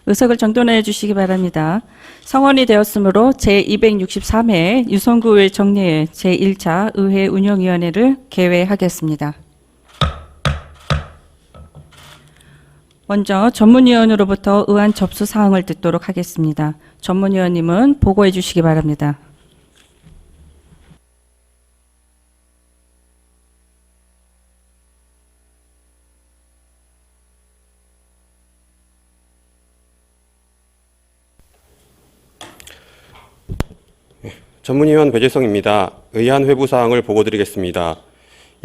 의석을 정돈해 주시기 바랍니다. 성원이 되었으므로 제263회 유성구의회 정례회 제1차 의회 운영위원회를 개회하겠습니다. 먼저 전문위원으로부터 의안 접수 사항을 듣도록 하겠습니다. 전문위원님은 보고해 주시기 바랍니다. 전문위원 배재성입니다. 의안 회부 사항을 보고드리겠습니다.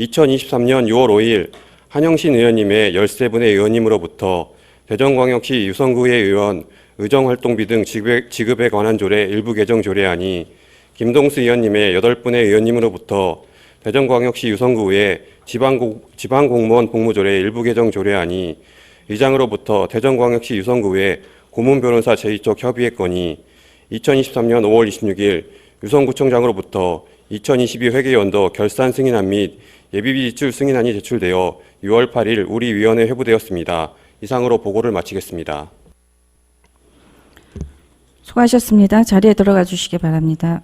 2023년 6월 5일 한영신 의원님의 13분의 의원님으로부터 대전광역시 유성구의 의원 의정활동비 등 지급에 관한 조례 일부 개정 조례안이 김동수 의원님의 8분의 의원님으로부터 대전광역시 유성구의 지방공무원 복무조례 일부 개정 조례안이 의장으로부터 대전광역시 유성구의 고문변호사 제2쪽 협의회 건이 2023년 5월 26일 유성구청장으로부터 2022 회계연도 결산 승인안 및 예비비 지출 승인안이 제출되어 6월 8일 우리 위원회에 회부되었습니다. 이상으로 보고를 마치겠습니다. 수고하셨습니다. 자리에 들어가 주시기 바랍니다.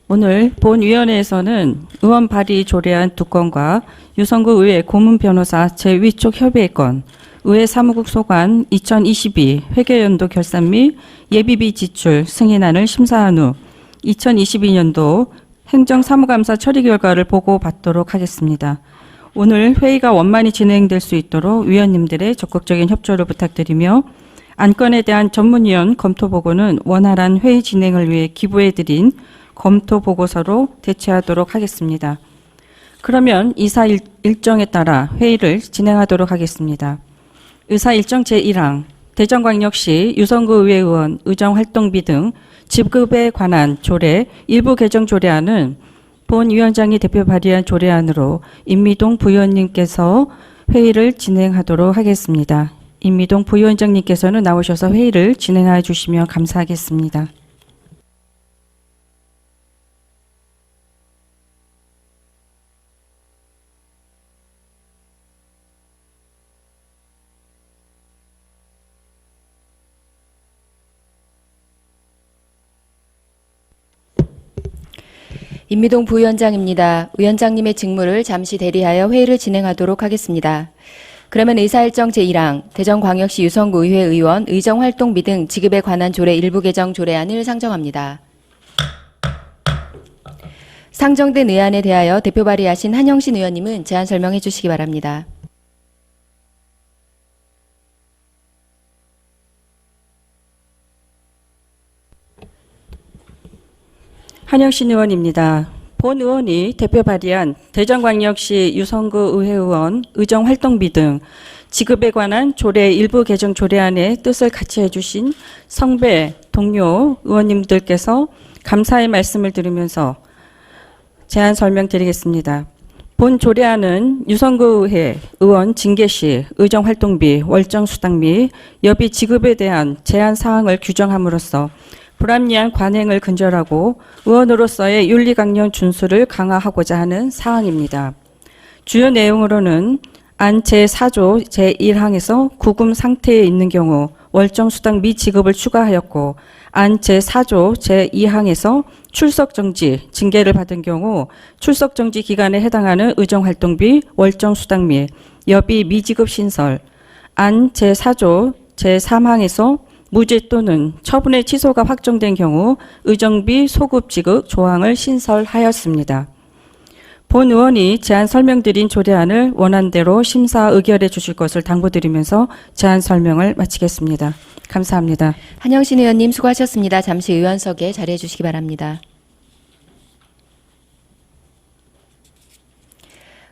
오늘 본위원회에서는 의원 발의 조례안 2건과 유성구 의회 고문변호사 제2쪽 협의회 건, 의회 사무국 소관 2022 회계연도 결산 및 예비비 지출 승인안을 심사한 후 2022년도 행정사무감사 처리 결과를 보고받도록 하겠습니다. 오늘 회의가 원만히 진행될 수 있도록 위원님들의 적극적인 협조를 부탁드리며 안건에 대한 전문위원 검토보고는 원활한 회의 진행을 위해 기부해드린 검토보고서로 대체하도록 하겠습니다. 그러면 이사 일정에 따라 회의를 진행하도록 하겠습니다. 의사 일정 제1항 대전광역시 유성구의회 의원 의정활동비 등 지급에 관한 조례 일부 개정 조례안은 본 위원장이 대표 발의한 조례안으로 임미동 부위원님께서 회의를 진행하도록 하겠습니다. 임미동 부위원장님께서는 나오셔서 회의를 진행해 주시면 감사하겠습니다. 임미동 부위원장입니다. 위원장님의 직무를 잠시 대리하여 회의를 진행하도록 하겠습니다. 그러면 의사일정 제1항 대전광역시 유성구의회 의원 의정활동비 등 지급에 관한 조례 일부 개정 조례안을 상정합니다. 상정된 의안에 대하여 대표 발의하신 한영신 의원님은 제안 설명해 주시기 바랍니다. 한영신 의원입니다. 본 의원이 대표 발의한 대전광역시 유성구 의회 의원 의정활동비 등 지급에 관한 조례 일부 개정 조례안의 뜻을 같이 해주신 성배 동료 의원님들께서 감사의 말씀을 드리면서 제안 설명드리겠습니다. 본 조례안은 유성구의회 의원 징계시 의정활동비 월정수당 및 여비 지급에 대한 제한 사항을 규정함으로써 불합리한 관행을 근절하고 의원으로서의 윤리강령 준수를 강화하고자 하는 사항입니다. 주요 내용으로는 안 제4조 제1항에서 구금 상태에 있는 경우 월정수당 미지급을 추가하였고 안 제4조 제2항에서 출석정지, 징계를 받은 경우 출석정지 기간에 해당하는 의정활동비 월정수당 및 여비 미지급 신설, 안 제4조 제3항에서 무죄 또는 처분의 취소가 확정된 경우 의정비 소급 지급 조항을 신설하였습니다. 본 의원이 제안 설명드린 조례안을 원안대로 심사 의결해 주실 것을 당부드리면서 제안 설명을 마치겠습니다. 감사합니다. 한영신 의원님 수고하셨습니다. 잠시 의원석에 자리해 주시기 바랍니다.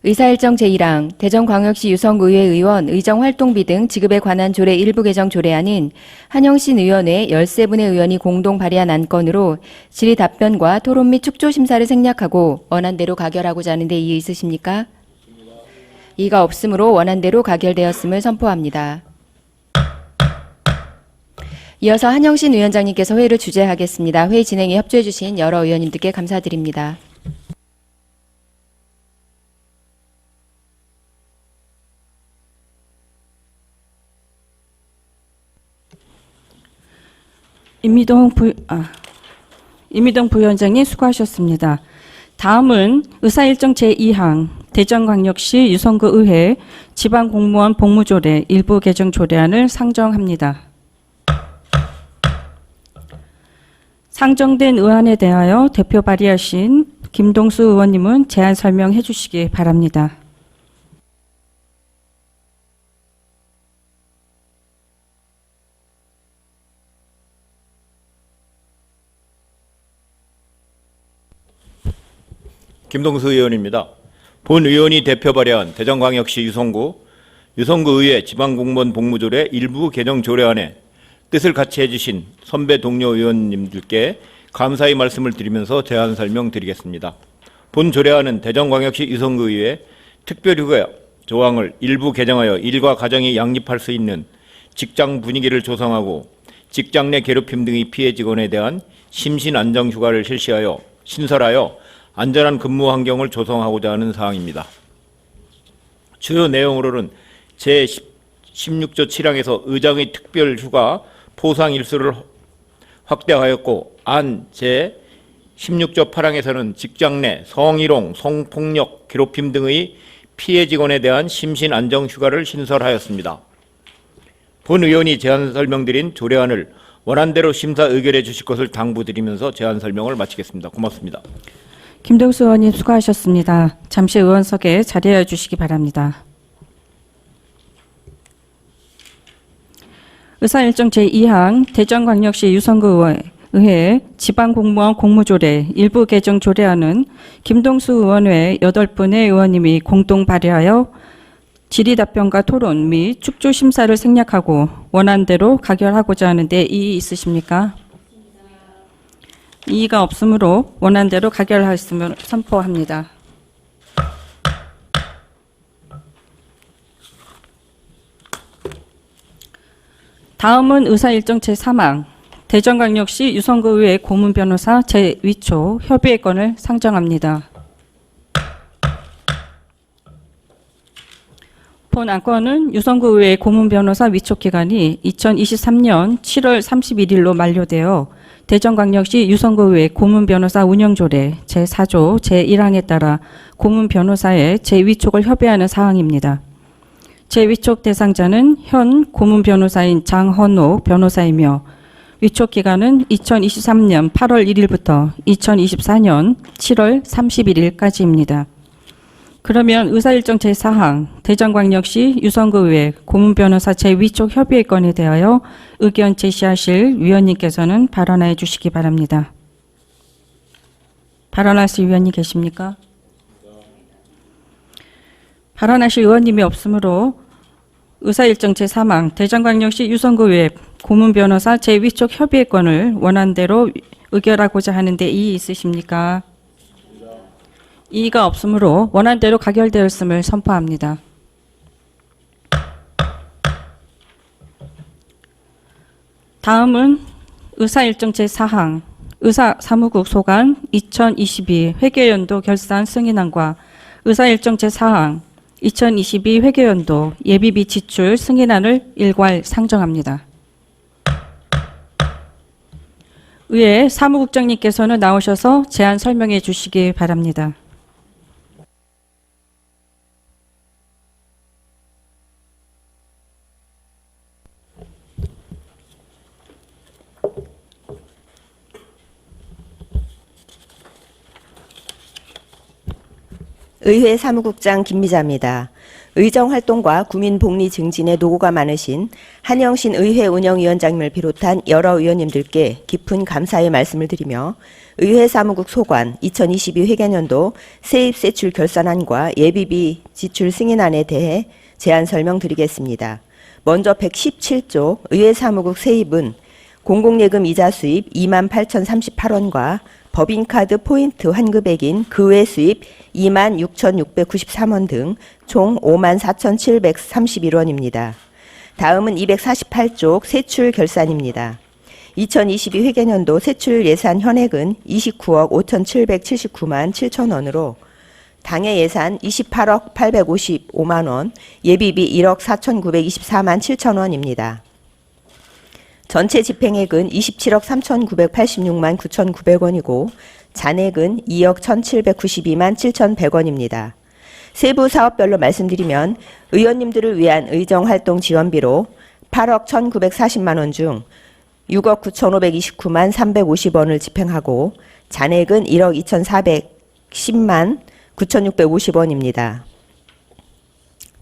의사일정 제1항 대전광역시 유성구의회 의원 의정활동비 등 지급에 관한 조례 일부 개정 조례안은 한영신 의원의 13분의 의원이 공동 발의한 안건으로 질의 답변과 토론 및 축조 심사를 생략하고 원안대로 가결하고자 하는데 이의 있으십니까? 이의가 없으므로 원안대로 가결되었음을 선포합니다. 이어서 한영신 위원장님께서 회의를 주재하겠습니다. 회의 진행에 협조해 주신 여러 의원님들께 감사드립니다. 임미동 부위원장님 수고하셨습니다. 다음은 의사일정 제2항 대전광역시 유성구 의회 지방공무원 복무조례 일부 개정 조례안을 상정합니다. 상정된 의안에 대하여 대표 발의하신 김동수 의원님은 제안 설명해 주시기 바랍니다. 김동수 의원입니다. 본 의원이 대표 발의한 대전광역시 유성구 의회 지방공무원 복무조례 일부 개정 조례안에 뜻을 같이 해주신 선배 동료 의원님들께 감사의 말씀을 드리면서 제안 설명드리겠습니다. 본 조례안은 대전광역시 유성구 의회 특별휴가 조항을 일부 개정하여 일과 가정이 양립할 수 있는 직장 분위기를 조성하고 직장 내 괴롭힘 등의 피해 직원에 대한 심신 안정 휴가를 신설하여 안전한 근무 환경을 조성하고자 하는 사항입니다. 주요 내용으로는 제16조 7항에서 의장의 특별 휴가 포상 일수를 확대하였고, 안 제16조 8항에서는 직장 내 성희롱, 성폭력, 괴롭힘 등의 피해 직원에 대한 심신 안정 휴가를 신설하였습니다. 본 의원이 제안 설명드린 조례안을 원안대로 심사 의결해 주실 것을 당부드리면서 제안 설명을 마치겠습니다. 고맙습니다. 김동수 의원님 수고하셨습니다. 잠시 의원석에 자리해 주시기 바랍니다. 의사일정 제2항 대전광역시 유성구 의회 지방공무원 공무조례 일부 개정 조례안은 김동수 의원 외 8분의 의원님이 공동 발의하여 질의답변과 토론 및 축조심사를 생략하고 원안대로 가결하고자 하는데 이의 있으십니까? 이의가 없으므로 원안대로 가결하였음을 선포합니다. 다음은 의사일정 제3항 대전광역시 유성구 의회 고문변호사 제2초 협의의 건을 상정합니다. 본 안건은 유성구 의회 고문변호사 위촉 기간이 2023년 7월 31일로 만료되어 대전광역시 유성구의회 고문변호사 운영조례 제4조 제1항에 따라 고문변호사의 제2촉을 협의하는 사항입니다. 제2촉 대상자는 현 고문변호사인 장헌호 변호사이며 위촉 기간은 2023년 8월 1일부터 2024년 7월 31일까지입니다. 그러면 의사일정 제4항 대전광역시 유성구의회 고문변호사 제2촉 협의의 건에 대하여 의견 제시하실 위원님께서는 발언해 주시기 바랍니다. 발언하실 위원님 계십니까? 발언하실 의원님이 없으므로 의사일정 제3항 대전광역시 유성구의회 고문변호사 제2촉 협의의 건을 원안대로 의결하고자 하는데 이의 있으십니까? 이의가 없으므로 원안대로 가결되었음을 선포합니다. 다음은 의사일정 제4항 의사사무국 소관 2022 회계연도 결산 승인안과 의사일정 제4항 2022 회계연도 예비비 지출 승인안을 일괄 상정합니다. 의회 사무국장님께서는 나오셔서 제안 설명해 주시기 바랍니다. 의회 사무국장 김미자입니다. 의정활동과 구민복리 증진에 노고가 많으신 한영신 의회 운영위원장님을 비롯한 여러 의원님들께 깊은 감사의 말씀을 드리며 의회 사무국 소관 2022 회계연도 세입세출 결산안과 예비비 지출 승인안에 대해 제안 설명드리겠습니다. 먼저 117조 의회 사무국 세입은 공공예금 이자 수입 28,038원과 법인카드 포인트 환급액인 그 외 수입 26,693원 등 총 54,731원입니다. 다음은 248조 세출 결산입니다. 2022 회계연도 세출 예산 현액은 29억 5,779만 7천원으로 당해 예산 28억 855만원, 예비비 1억 4,924만 7천원입니다. 전체 집행액은 27억 3,986만 9,900원이고 잔액은 2억 1,792만 7,100원입니다. 세부 사업별로 말씀드리면 의원님들을 위한 의정활동 지원비로 8억 1,940만 원 중 6억 9,529만 350원을 집행하고 잔액은 1억 2,410만 9,650원입니다.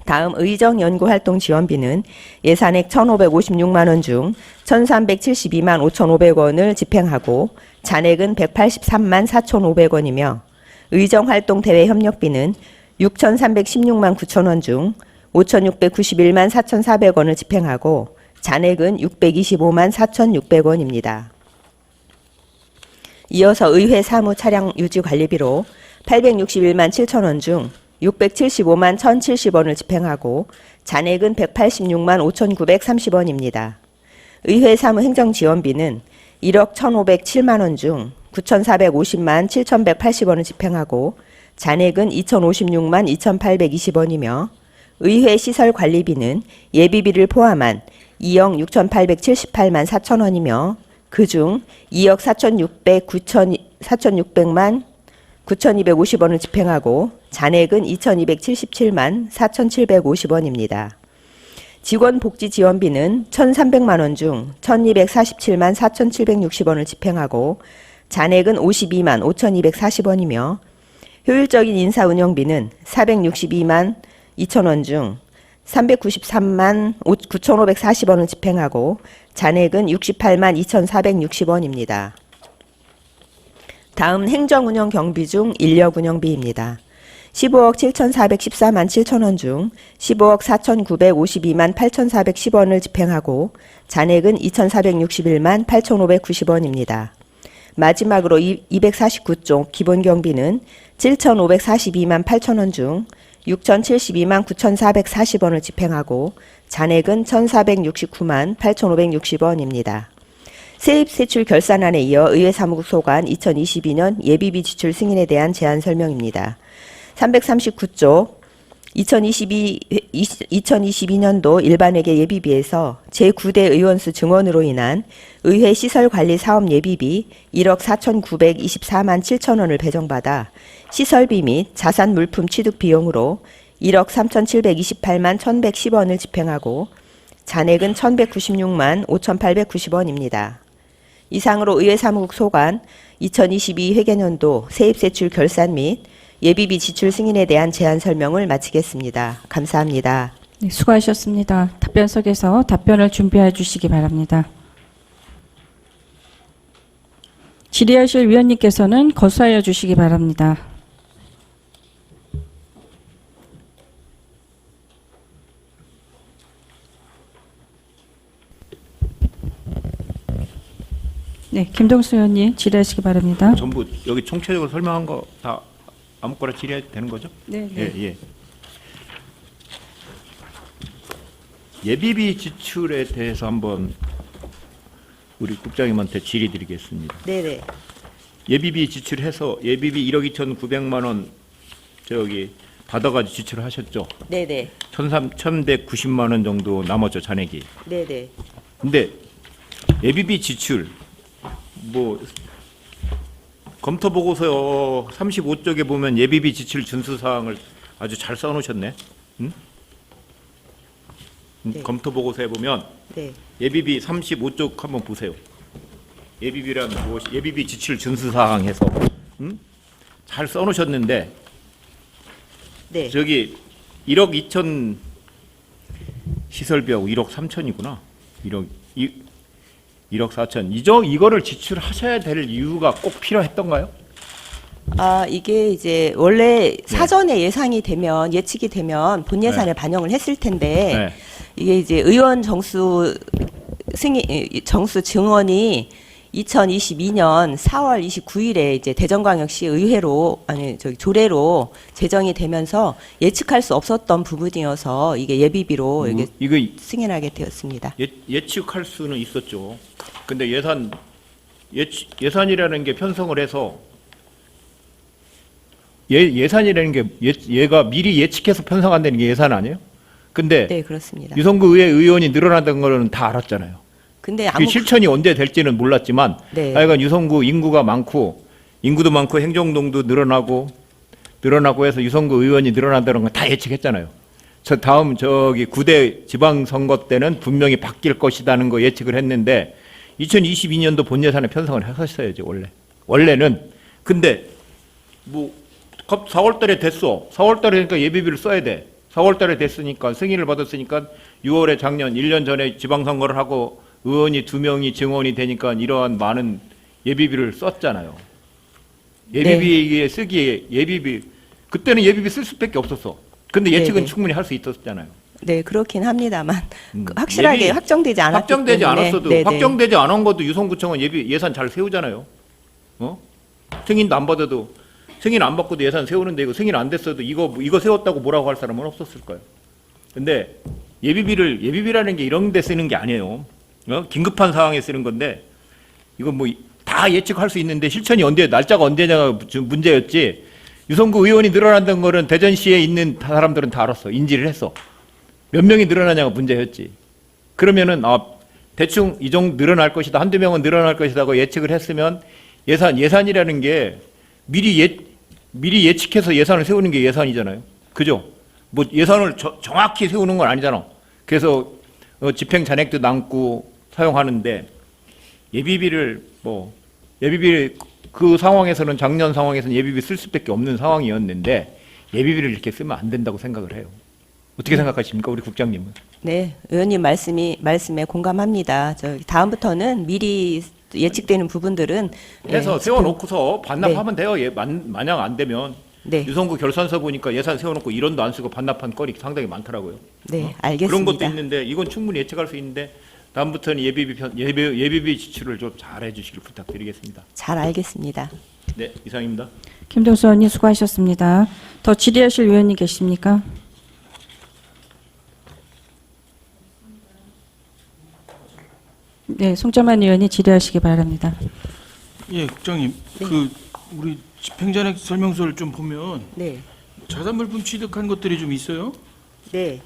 다음 의정연구활동 지원비는 예산액 1,556만 원 중 1,372만 5,500원을 집행하고 잔액은 183만 4,500원이며 의정활동 대외 협력비는 6,316만 9천 원 중 5,691만 4,400원을 집행하고 잔액은 625만 4,600원입니다. 이어서 의회 사무 차량 유지 관리비로 861만 7천 원 중 675만 1,070원을 집행하고 잔액은 186만 5,930원입니다. 의회 사무 행정 지원비는 1억 1,507만 원 중 9,450만 7,180원을 집행하고 잔액은 2,056만 2,820원이며 의회 시설 관리비는 예비비를 포함한 2억 6,878만 4천 원이며 그중 2억 4,600만 9,250원을 집행하고 잔액은 2,277만 4,750원입니다. 직원복지 지원비는 1,300만 원 중 1,247만 4,760원을 집행하고 잔액은 52만 5,240원이며 효율적인 인사운영비는 462만 2천 원 중 393만 9,540원을 집행하고 잔액은 68만 2,460원입니다. 다음 행정운영 경비 중 인력운영비입니다. 15억 7,414만 7천 원 중 15억 4,952만 8,410원을 집행하고 잔액은 2,461만 8,590원입니다. 마지막으로 249쪽 기본경비는 7,542만 8천 원 중 6,072만 9,440원을 집행하고 잔액은 1,469만 8,560원입니다. 세입세출 결산안에 이어 의회 사무국 소관 2022년 예비비 지출 승인에 대한 제안 설명입니다. 339쪽 2022년도 일반회계 예비비에서 제9대 의원수 증원으로 인한 의회 시설관리 사업 예비비 1억 4,924만 7천 원을 배정받아 시설비 및 자산 물품 취득 비용으로 1억 3,728만 1,110원을 집행하고 잔액은 1,196만 5,890원입니다. 이상으로 의회 사무국 소관 2022 회계년도 세입세출 결산 및 예비비 지출 승인에 대한 제안 설명을 마치겠습니다. 감사합니다. 네, 수고하셨습니다. 답변석에서 답변을 준비해 주시기 바랍니다. 질의하실 위원님께서는 거수하여 주시기 바랍니다. 네, 김동수 의원님 질의하시기 바랍니다. 전부 여기 총체적으로 설명한 거 다 아무거나 질의해도 되는 거죠? 네, 예, 예. 예비비 지출에 대해서 한번 우리 국장님한테 질의드리겠습니다. 네네. 예비비 지출해서 예비비 1억 2,900만 원 저기 받아가지고 지출하셨죠? 네네. 1,190만 원 정도 남았죠, 잔액이. 네네. 근데 예비비 지출 뭐 검토 보고서 35쪽에 보면 예비비 지출 준수 사항을 아주 잘 써놓으셨네. 응? 네. 검토 보고서에 보면 네. 예비비 35쪽 한번 보세요. 예비비란 무엇이? 예비비 지출 준수 사항 해서 응? 잘 써놓으셨는데 네. 저기 1억 2천 시설비하고 1억 3천이구나. 1억 4천. 이거를 지출하셔야 될 이유가 꼭 필요했던가요? 아, 이게 이제 원래 사전에 예상이 되면 예측이 되면 본 예산에 반영을 했을 텐데 네. 이게 이제 의원 정수 정수 증언이 2022년 4월 29일에 이제 대전광역시 의회로 조례로 제정이 되면서 예측할 수 없었던 부분이어서 이게 예비비로 이게 이거 승인하게 되었습니다. 예측할 수는 있었죠. 근데 예산이라는 게 편성을 해서 예산이라는 게 얘가 미리 예측해서 편성한다는 게 예산 아니에요? 근데 네, 그렇습니다. 유성구 의회 의원이 늘어난다는 거는 다 알았잖아요. 근데 그 실천이 언제 될지는 몰랐지만 네. 하여간 유성구 인구가 많고 인구도 많고 행정동도 늘어나고 해서 유성구 의원이 늘어난다는 건 다 예측했잖아요. 저 다음 저기 9대 지방선거 때는 분명히 바뀔 것이라는 거 예측을 했는데 2022년도 본 예산에 편성을 하셨어야죠 원래는. 근데 뭐 4월 달에 됐어. 4월 달에 그러니까 예비비를 써야 돼. 4월 달에 됐으니까 승인을 받았으니까 6월에 작년 1년 전에 지방선거를 하고 의원이 2명이 증원이 되니까 이러한 많은 예비비를 썼잖아요. 예비비에 쓰기에 예비비 그때는 예비비 쓸 수밖에 없었어. 근데 예측은 네네. 충분히 할 수 있었잖아요. 네, 그렇긴 합니다만 확실하게 예비- 확정되지 않았기 확정되지 때문에 않았어도 네네. 확정되지 않은 것도 유성구청은 예산 잘 세우잖아요. 승인도 안 받아도 승인 안 받고도 예산 세우는데 이거 승인 안 됐어도 이거 세웠다고 뭐라고 할 사람은 없었을 거예요. 근데 예비비라는 게 이런 데 쓰는 게 아니에요. 긴급한 상황에 쓰는 건데 이거 뭐 다 예측할 수 있는데 실천이 날짜가 언제냐가 문제였지. 유성구 의원이 늘어난다는 거는 대전시에 있는 사람들은 다 알았어. 인지를 했어. 몇 명이 늘어나냐가 문제였지. 그러면은 대충 이 정도 늘어날 것이다. 한두 명은 늘어날 것이다고 예측을 했으면 예산이라는 게 미리 예측해서 예산을 세우는 게 예산이잖아요. 그죠? 뭐 예산을 정확히 세우는 건 아니잖아. 그래서 집행 잔액도 남고 사용하는데 예비비 그 상황에서는 작년 상황에서는 예비비 쓸 수밖에 없는 상황이었는데 예비비를 이렇게 쓰면 안 된다고 생각을 해요. 어떻게 생각하십니까, 우리 국장님은? 네, 의원님 말씀에 공감합니다. 다음부터는 미리 예측되는 부분들은 해서 세워놓고서 반납하면 네. 돼요. 만약 안 되면 네, 유성구 결산서 보니까 예산 세워놓고 1원도 안 쓰고 반납한 건이 상당히 많더라고요. 네, 알겠습니다. 그런 것도 있는데 이건 충분히 예측할 수 있는데 다음부터는 예비비 지출을 좀 잘 해주시길 부탁드리겠습니다. 잘 알겠습니다. 네, 이상입니다. 김동수 의원님 수고하셨습니다. 더 질의하실 의원님 계십니까? 네, 송자만 의원이 질의하시기 바랍니다. 예, 국장님. 네. 우리 집행잔액 설명서를 좀 보면 네, 자산물품 취득한 것들이 좀 있어요. 네,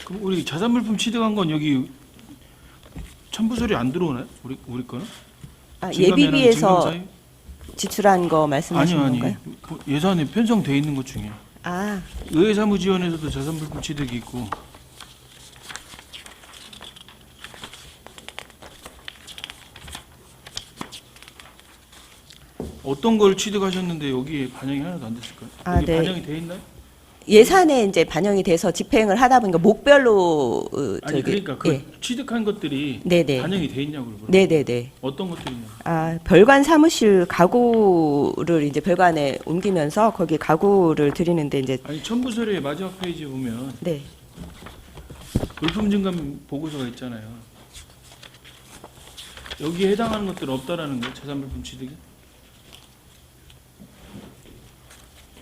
그럼 우리 자산물품 취득한 건 여기 첨부설이 안 들어오나요? 우리 거는? 예비비에서 증감사유? 지출한 거 말씀하시는 아니요. 건가요? 예산에 편성돼 있는 것 중에 아, 의회사무지원에서도 자산물품 취득이 있고 어떤 걸 취득하셨는데 여기에 반영이 하나도 안 됐을까요? 아, 여기 네. 반영이 돼 있나요? 예산에 이제 반영이 돼서 집행을 하다 보니까 목별로 아니 그러니까 그 예. 취득한 것들이 네네. 반영이 돼 있냐고 물어봐요. 네네네. 어떤 것들이 있냐고. 아, 별관 사무실 가구를 이제 별관에 옮기면서 거기 가구를 드리는데 이제 아니 첨부서류의 마지막 페이지에 보면 네. 물품 증감 보고서가 있잖아요. 여기에 해당하는 것들은 없다라는 거예요. 자산물품 취득이.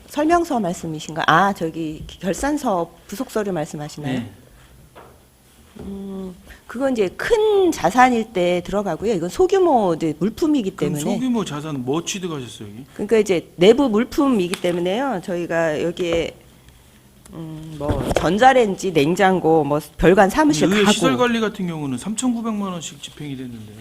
설명서 말씀이신가? 아, 저기 결산서 부속 서류 말씀하시나요? 네. 그건 이제 큰 자산일 때 들어가고요. 이건 소규모 이제 물품이기 그럼 때문에. 소규모 자산 뭐 취득하셨어요, 여기? 그러니까 이제 내부 물품이기 때문에요. 저희가 여기에 뭐 전자레인지, 냉장고, 뭐 별관 사무실 의회 가구. 시설 관리 같은 경우는 3,900만 원씩 집행이 됐는데.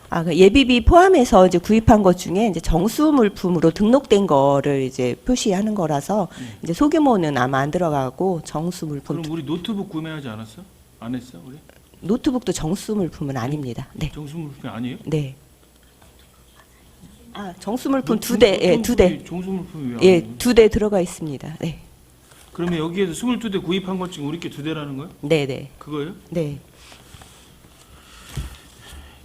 아, 그 예비비 포함해서 이제 구입한 것 중에 이제 정수 물품으로 등록된 거를 이제 표시하는 거라서 이제 소규모는 아마 안 들어가고 정수 물품. 그럼 우리 노트북 구매하지 않았어? 안 했어, 우리? 노트북도 정수 물품은 아닙니다. 네. 정수물품이 아니에요? 네. 아, 정수 물품 두 대, 예, 두 대. 정수물품이 왜? 예, 아니에요? 두 대 들어가 있습니다. 네. 그러면 여기에서 22대 구입한 것 중에 우리 게 두 대라는 거예요? 네, 네. 그거예요? 네.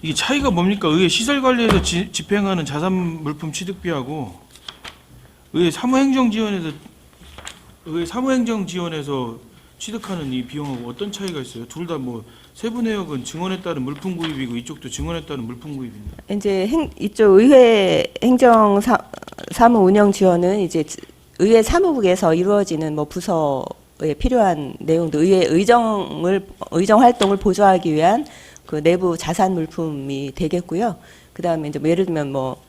이게 차이가 뭡니까? 의회 시설 관리에서 집행하는 자산 물품 취득비하고 의회 사무행정 지원에서 취득하는 이 비용하고 어떤 차이가 있어요? 둘 다 뭐 세부 내역은 증언에 따른 물품 구입이고 이쪽도 증언에 따른 물품 구입입니다. 이제 이쪽 의회 행정 사무 운영 지원은 이제 의회 사무국에서 이루어지는 뭐 부서에 필요한 내용도 의회 의정 활동을 보조하기 위한 그 내부 자산 물품이 되겠고요. 그다음에 이제 뭐 예를 들면 뭐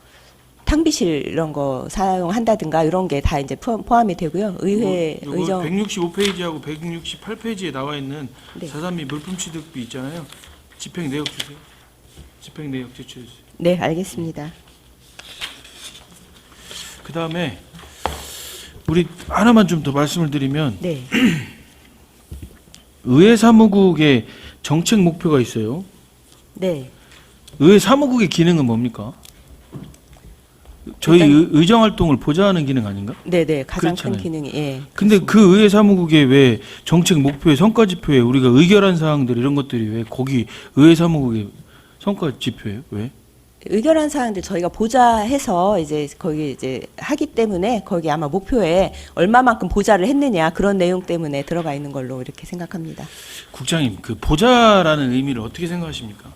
탕비실 이런 거 사용한다든가 이런 게 다 이제 포함이 되고요. 의회 의정 165페이지하고 168페이지에 나와 있는 네. 자산 및 물품 취득비 있잖아요. 집행 내역 주세요. 집행 내역 제출해 주세요. 네, 알겠습니다. 그다음에 우리 하나만 좀 더 말씀을 드리면 네. 의회 사무국의 정책 목표가 있어요. 네. 의회 사무국의 기능은 뭡니까? 저희 의정 활동을 보좌하는 기능 아닌가? 네, 네. 가장 그렇잖아요. 큰 기능이 예. 근데 그 의회 사무국에 왜 정책 목표에 성과 지표에 우리가 의결한 사항들 이런 것들이 왜 거기 의회 사무국의 성과 지표예요? 왜? 의결한 사항들 저희가 보좌해서 이제 거기 이제 하기 때문에 거기 아마 목표에 얼마만큼 보좌를 했느냐 그런 내용 때문에 들어가 있는 걸로 이렇게 생각합니다. 국장님, 그 보좌라는 의미를 어떻게 생각하십니까?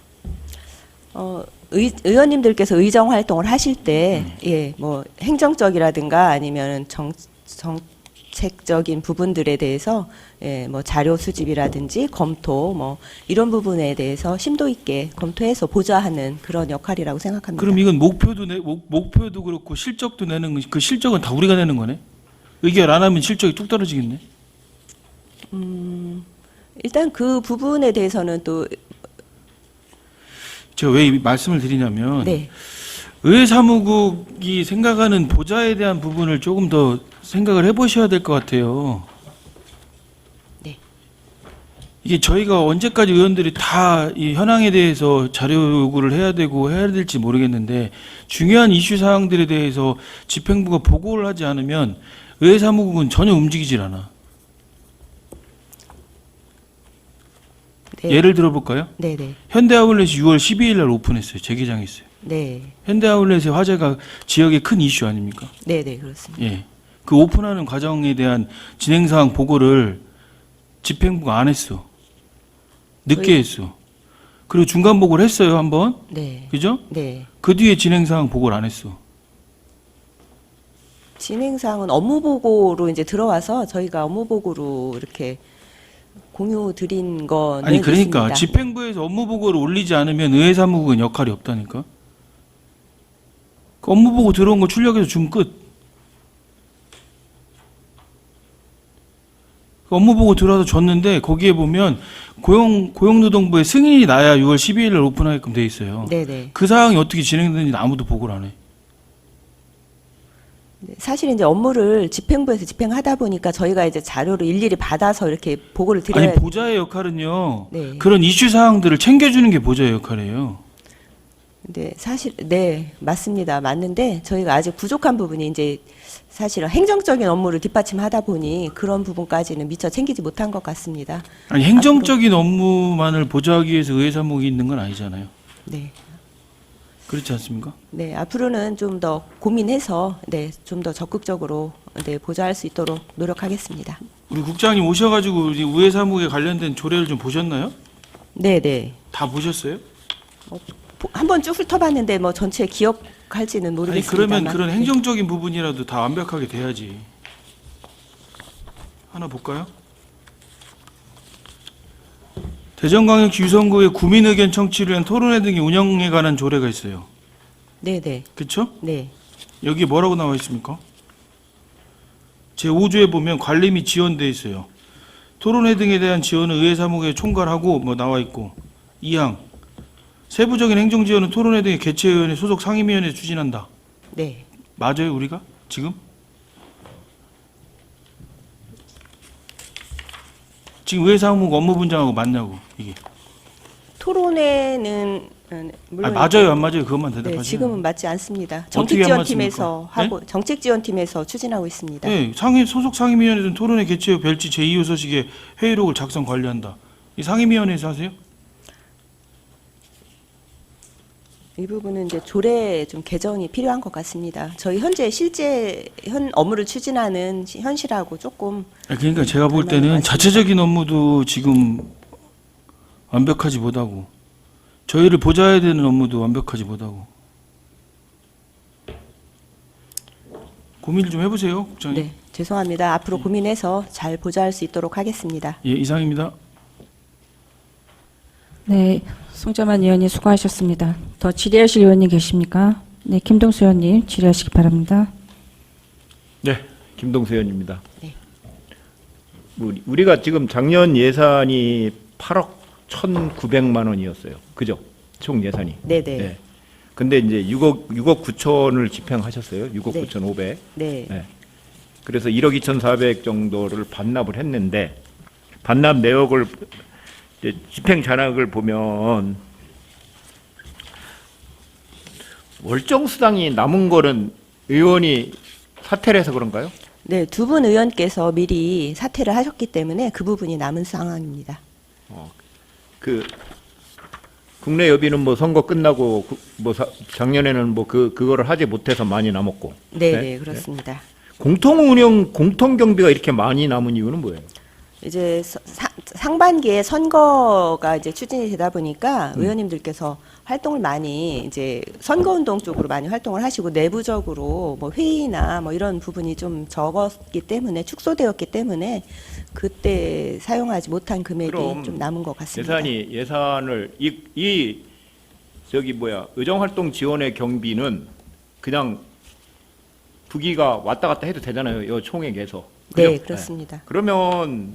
의원님들께서 의정 활동을 하실 때, 예, 뭐 행정적이라든가 아니면 정책적인 부분들에 대해서, 예, 뭐 자료 수집이라든지 검토, 뭐 이런 부분에 대해서 심도 있게 검토해서 보좌하는 그런 역할이라고 생각합니다. 그럼 이건 목표도 그렇고 실적도 내는 그 실적은 다 우리가 내는 거네? 의결 안 하면 실적이 뚝 떨어지겠네? 일단 그 부분에 대해서는 또, 제가 왜 이 말씀을 드리냐면 네, 의회 사무국이 생각하는 보좌에 대한 부분을 조금 더 생각을 해보셔야 될 것 같아요. 네. 이게 저희가 언제까지 의원들이 다 이 현황에 대해서 자료 요구를 해야 되고 해야 될지 모르겠는데 중요한 이슈 사항들에 대해서 집행부가 보고를 하지 않으면 의회 사무국은 전혀 움직이질 않아. 네. 예를 들어볼까요? 네, 네, 현대아울렛이 6월 12일 날 오픈했어요. 재개장했어요. 네, 현대아울렛의 화재가 지역의 큰 이슈 아닙니까? 네, 네, 그렇습니다. 예. 그 오픈하는 과정에 대한 진행사항 보고를 집행부가 안 했어. 늦게 했어. 그리고 중간 보고를 했어요, 한번. 네, 그죠? 네. 그 뒤에 진행사항 보고를 안 했어. 진행사항은 업무 보고로 이제 들어와서 저희가 업무 보고로 이렇게 공유 드린 거는 아니, 그러니까 있습니다. 집행부에서 업무 보고를 올리지 않으면 의회 사무국은 역할이 없다니까. 그 업무 보고 들어온 거 출력해서 주면 끝. 그 업무 보고 들어와서 줬는데 거기에 보면 고용노동부의 승인이 나야 6월 12일 날 오픈하게끔 돼 있어요. 네네. 그 사항이 어떻게 진행되는지 아무도 보고를 안 해. 네, 사실 이제 업무를 집행부에서 집행하다 보니까 저희가 이제 자료를 일일이 받아서 이렇게 보고를 드려야 아니, 보좌의 역할은요. 네. 그런 이슈 사항들을 챙겨주는 게 보좌의 역할이에요. 네, 사실 네, 맞습니다. 맞는데 저희가 아직 부족한 부분이 이제 사실은 행정적인 업무를 뒷받침하다 보니 그런 부분까지는 미처 챙기지 못한 것 같습니다. 아니, 행정적인 업무만을 보좌하기 위해서 의회 사무국이 있는 건 아니잖아요. 네. 그렇지 않습니까? 네, 앞으로는 좀 더 고민해서 네, 좀 더 적극적으로 네, 보좌할 수 있도록 노력하겠습니다. 우리 국장님 오셔가지고 우리 의회 사무국에 관련된 조례를 좀 보셨나요? 네, 네. 다 보셨어요? 한번 쭉 훑어봤는데 뭐 전체 기억할지는 아니, 모르겠습니다만. 그러면 그런 네. 행정적인 부분이라도 다 완벽하게 돼야지. 하나 볼까요? 대전광역시 유성구의 구민의견 청취를 위한 토론회 등의 운영에 관한 조례가 있어요. 네, 네, 그렇죠? 네, 여기 뭐라고 나와 있습니까? 제5조에 보면 관리 및 지원돼 있어요. 토론회 등에 대한 지원은 의회 사무국에 총괄하고 뭐 나와 있고 2항 세부적인 행정 지원은 토론회 등의 개최위원회 소속 상임위원회에서 추진한다. 네. 맞아요, 우리가 지금? 지금 의회 사무국 업무분장하고 맞냐고 이게? 토론회는 물론 아니, 맞아요, 안 맞아요? 그것만 대답하세요. 네, 지금은 맞지 않습니다. 어떻게 안 정책지원팀에서 맞습니까? 하고 정책지원팀에서 추진하고 있습니다. 네, 소속 상임위원회는 토론회 개최 후 별지 제2호 서식에 회의록을 작성 관리한다. 이 상임위원회에서 하세요? 이 부분은 이제 조례 좀 개정이 필요한 것 같습니다. 저희 현재 실제 업무를 추진하는 현실하고 조금 그러니까 제가 볼 맞는 것 때는 같습니다. 자체적인 업무도 지금 완벽하지 못하고 저희를 보좌해야 되는 업무도 완벽하지 못하고 고민을 좀 해보세요, 국장님. 네, 죄송합니다. 앞으로 고민해서 잘 보좌할 수 있도록 하겠습니다. 예, 이상입니다. 네, 송자만 의원님 수고하셨습니다. 더 질의하실 의원님 계십니까? 네, 김동수 의원님 질의하시기 바랍니다. 네, 김동수 의원입니다. 네. 우리가 지금 작년 예산이 8억 1,900만 원이었어요. 그죠? 총 예산이. 네네. 네. 근데 이제 6억 9천을 집행하셨어요. 6억 네. 9,500. 네. 네. 그래서 1억 2,400 정도를 반납을 했는데 반납 내역을 이제 집행 잔액을 보면 월정 수당이 남은 거는 의원이 사퇴를 해서 그런가요? 네, 두 분 의원께서 미리 사퇴를 하셨기 때문에 그 부분이 남은 상황입니다. 그 국내 여비는 뭐 선거 끝나고 작년에는 뭐 그거를 하지 못해서 많이 남았고. 네, 네? 네, 그렇습니다. 공통 경비가 이렇게 많이 남은 이유는 뭐예요? 이제 상반기에 선거가 이제 추진이 되다 보니까 의원님들께서 활동을 많이 이제 선거운동 쪽으로 많이 활동을 하시고 내부적으로 뭐 회의나 뭐 이런 부분이 좀 적었기 때문에 축소되었기 때문에 그때 사용하지 못한 금액이 그럼 좀 남은 것 같습니다. 예산을 의정활동 지원의 경비는 그냥 부기가 왔다 갔다 해도 되잖아요. 이 총액에서. 그죠? 네, 그렇습니다. 그러면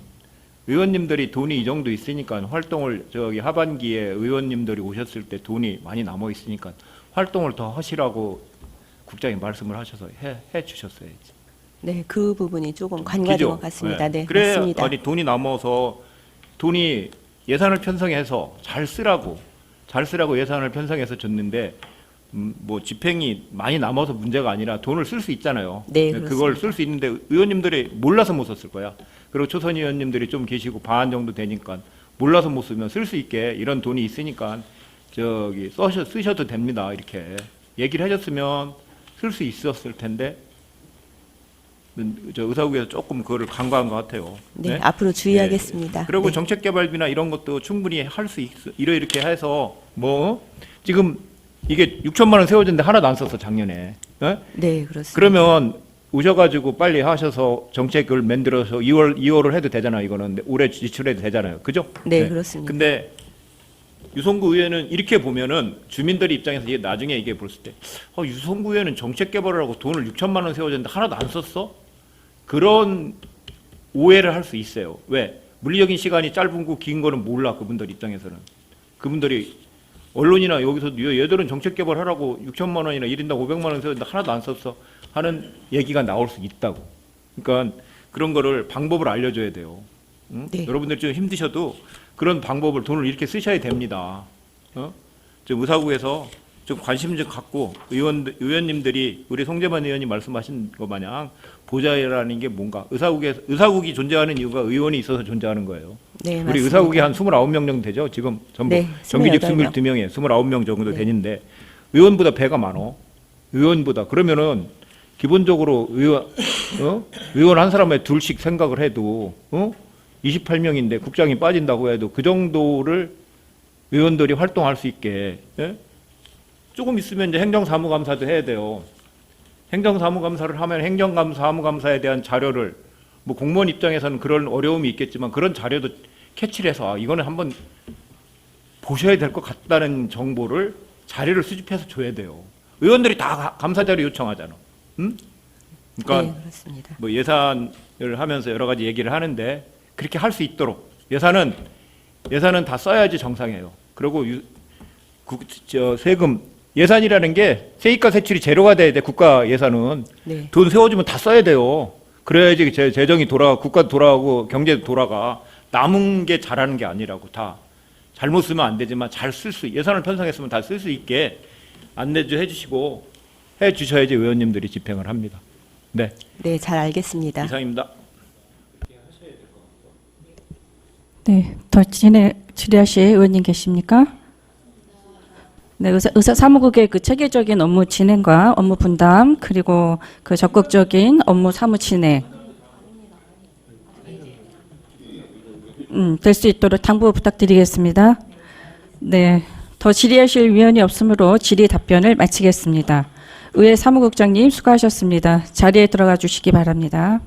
의원님들이 돈이 이 정도 있으니까 활동을 하반기에 의원님들이 오셨을 때 돈이 많이 남아 있으니까 활동을 더 하시라고 국장이 말씀을 하셔서 해 주셨어야지. 네, 그 부분이 조금 간과된 그죠? 것 같습니다. 네, 그래, 맞습니다. 아니 돈이 남아서 돈이 예산을 편성해서 잘 쓰라고 예산을 편성해서 줬는데 뭐 집행이 많이 남아서 문제가 아니라 돈을 쓸 수 있잖아요. 네, 그걸 쓸 수 있는데 의원님들이 몰라서 못 썼을 거야. 그리고 초선 의원님들이 좀 계시고 반 정도 되니까 몰라서 못 쓰면 쓸 수 있게 이런 돈이 있으니까 쓰셔도 됩니다. 이렇게 얘기를 해줬으면 쓸 수 있었을 텐데 저 의사국에서 조금 그거를 간과한 것 같아요. 네, 앞으로 주의하겠습니다. 그리고 네. 정책개발비나 이런 것도 충분히 할 수 있어. 이렇게 해서 뭐 지금 이게 6천만 원 세워졌는데 하나도 안 썼어 작년에. 네, 그렇습니다. 그러면 오셔가지고 빨리 하셔서 정책을 만들어서 2월을 해도 되잖아요. 이거는 올해 지출해도 되잖아요. 그죠? 네, 그렇습니다. 근데 유성구 의회는 이렇게 보면은 주민들의 입장에서 나중에 이게 볼 때 유성구 의회는 정책개발을 하고 돈을 6천만 원 세워졌는데 하나도 안 썼어? 그런 오해를 할 수 있어요. 왜? 물리적인 시간이 짧은 거 긴 거는 몰라. 그분들 입장에서는. 그분들이 언론이나 여기서 얘들은 정책개발 하라고 6천만 원이나 1인당 500만 원 세웠는데 하나도 안 썼어 하는 얘기가 나올 수 있다고. 그러니까 그런 거를 방법을 알려줘야 돼요. 응? 네. 여러분들 좀 힘드셔도 그런 방법을 돈을 이렇게 쓰셔야 됩니다. 좀 의사국에서 좀 관심 좀 갖고 의원님들이 우리 송재만 의원이 말씀하신 것 마냥 보좌라는 게 뭔가 의사국이 존재하는 이유가 의원이 있어서 존재하는 거예요. 네, 우리 맞습니다. 의사국이 한 29명 정도 되죠. 지금 전부 네, 정규직 28명. 22명에 29명 정도 네. 되는데 의원보다 배가 많어. 의원보다. 그러면은 기본적으로 의원 한 사람에 둘씩 생각을 해도 28명인데 국장이 빠진다고 해도 그 정도를 의원들이 활동할 수 있게 조금 있으면 이제 행정사무감사도 해야 돼요. 행정사무감사를 하면 행정사무감사에 대한 자료를 뭐 공무원 입장에서는 그런 어려움이 있겠지만 그런 자료도 캐치를 해서 이거는 한번 보셔야 될 것 같다는 정보를 자료를 수집해서 줘야 돼요. 의원들이 다 감사 자료 요청하잖아. 응? 그러니까 네, 그렇습니다. 뭐 예산을 하면서 여러 가지 얘기를 하는데 그렇게 할 수 있도록 예산은 다 써야지 정상이에요. 그리고 세금 예산이라는 게 세입과 세출이 제로가 돼야 돼. 국가 예산은 네. 돈 세워주면 다 써야 돼요. 그래야지 재정이 국가도 돌아가고 경제도 돌아가. 남은 게 잘하는 게 아니라고. 다 잘못 쓰면 안 되지만 잘 쓸 수 예산을 편성했으면 다 쓸 수 있게 안내도 해주시고 해주셔야지 의원님들이 집행을 합니다. 네, 네, 잘 알겠습니다. 이상입니다. 네, 더 질의하실 의원님 계십니까? 네, 의사 사무국의 그 체계적인 업무 진행과 업무 분담 그리고 그 적극적인 업무 사무 진행 될 수 있도록 당부 부탁드리겠습니다. 네, 더 질의하실 위원이 없으므로 질의 답변을 마치겠습니다. 의회 사무국장님 수고하셨습니다. 자리에 들어가 주시기 바랍니다.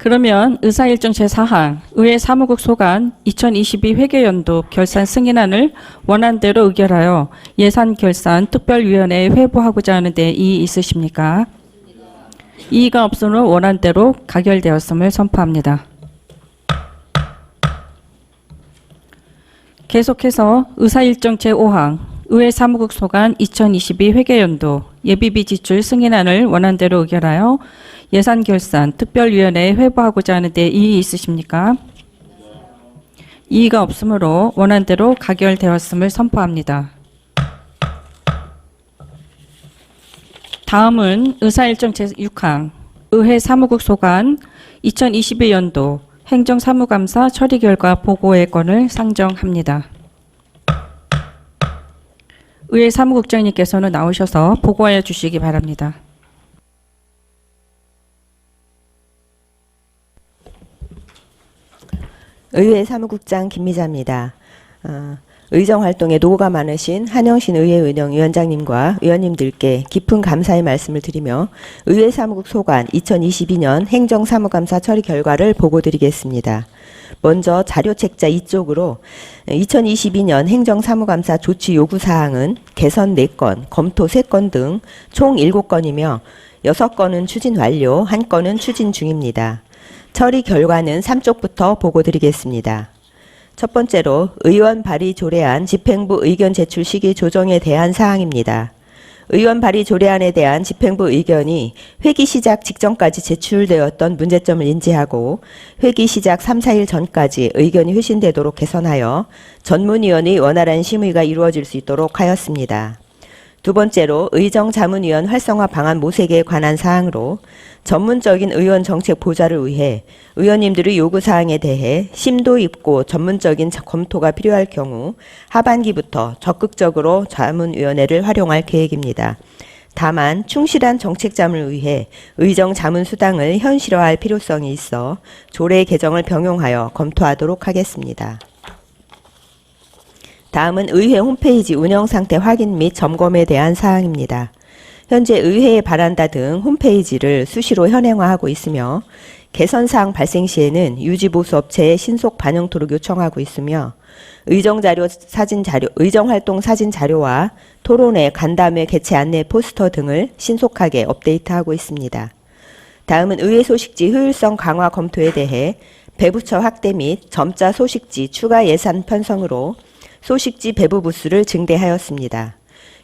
그러면 의사일정 제4항 의회 사무국 소관 2022 회계연도 결산 승인안을 원안대로 의결하여 예산결산 특별위원회에 회부하고자 하는데 이의 있으십니까? 이의가 없으므로 원안대로 가결되었음을 선포합니다. 계속해서 의사일정 제5항 의회 사무국 소관 2022 회계연도 예비비 지출 승인안을 원안대로 의결하여 예산결산 특별위원회에 회부하고자 하는데 이의 있으십니까? 이의가 없으므로 원안대로 가결되었음을 선포합니다. 다음은 의사일정 제6항 의회 사무국 소관 2022연도 행정사무감사 처리 결과 보고의 건을 상정합니다. 의회 사무국장님께서는 나오셔서 보고하여 주시기 바랍니다. 의회 사무국장 김미자입니다. 의정활동에 노고가 많으신 한영신 의회운영위원장님과 위원님들께 깊은 감사의 말씀을 드리며 의회 사무국 소관 2022년 행정사무감사 처리 결과를 보고드리겠습니다. 먼저 자료책자 2쪽으로 2022년 행정사무감사 조치 요구사항은 개선 4건, 검토 3건 등 총 7건이며 6건은 추진 완료, 1건은 추진 중입니다. 처리 결과는 3쪽부터 보고드리겠습니다. 첫 번째로 의원 발의 조례안 집행부 의견 제출 시기 조정에 대한 사항입니다. 의원 발의 조례안에 대한 집행부 의견이 회기 시작 직전까지 제출되었던 문제점을 인지하고 회기 시작 3, 4일 전까지 의견이 회신되도록 개선하여 전문위원의 원활한 심의가 이루어질 수 있도록 하였습니다. 두 번째로 의정자문위원 활성화 방안 모색에 관한 사항으로 전문적인 의원 정책 보좌를 위해 의원님들의 요구사항에 대해 심도 있고 전문적인 검토가 필요할 경우 하반기부터 적극적으로 자문위원회를 활용할 계획입니다. 다만 충실한 정책자문을 위해 의정자문수당을 현실화할 필요성이 있어 조례 개정을 병용하여 검토하도록 하겠습니다. 다음은 의회 홈페이지 운영상태 확인 및 점검에 대한 사항입니다. 현재 의회의 바란다 등 홈페이지를 수시로 현행화하고 있으며 개선사항 발생 시에는 유지보수 업체에 신속 반영토록 요청하고 있으며 의정활동 사진 자료와 토론회, 간담회, 개최 안내 포스터 등을 신속하게 업데이트하고 있습니다. 다음은 의회 소식지 효율성 강화 검토에 대해 배부처 확대 및 점자 소식지 추가 예산 편성으로 소식지 배부 부수를 증대하였습니다.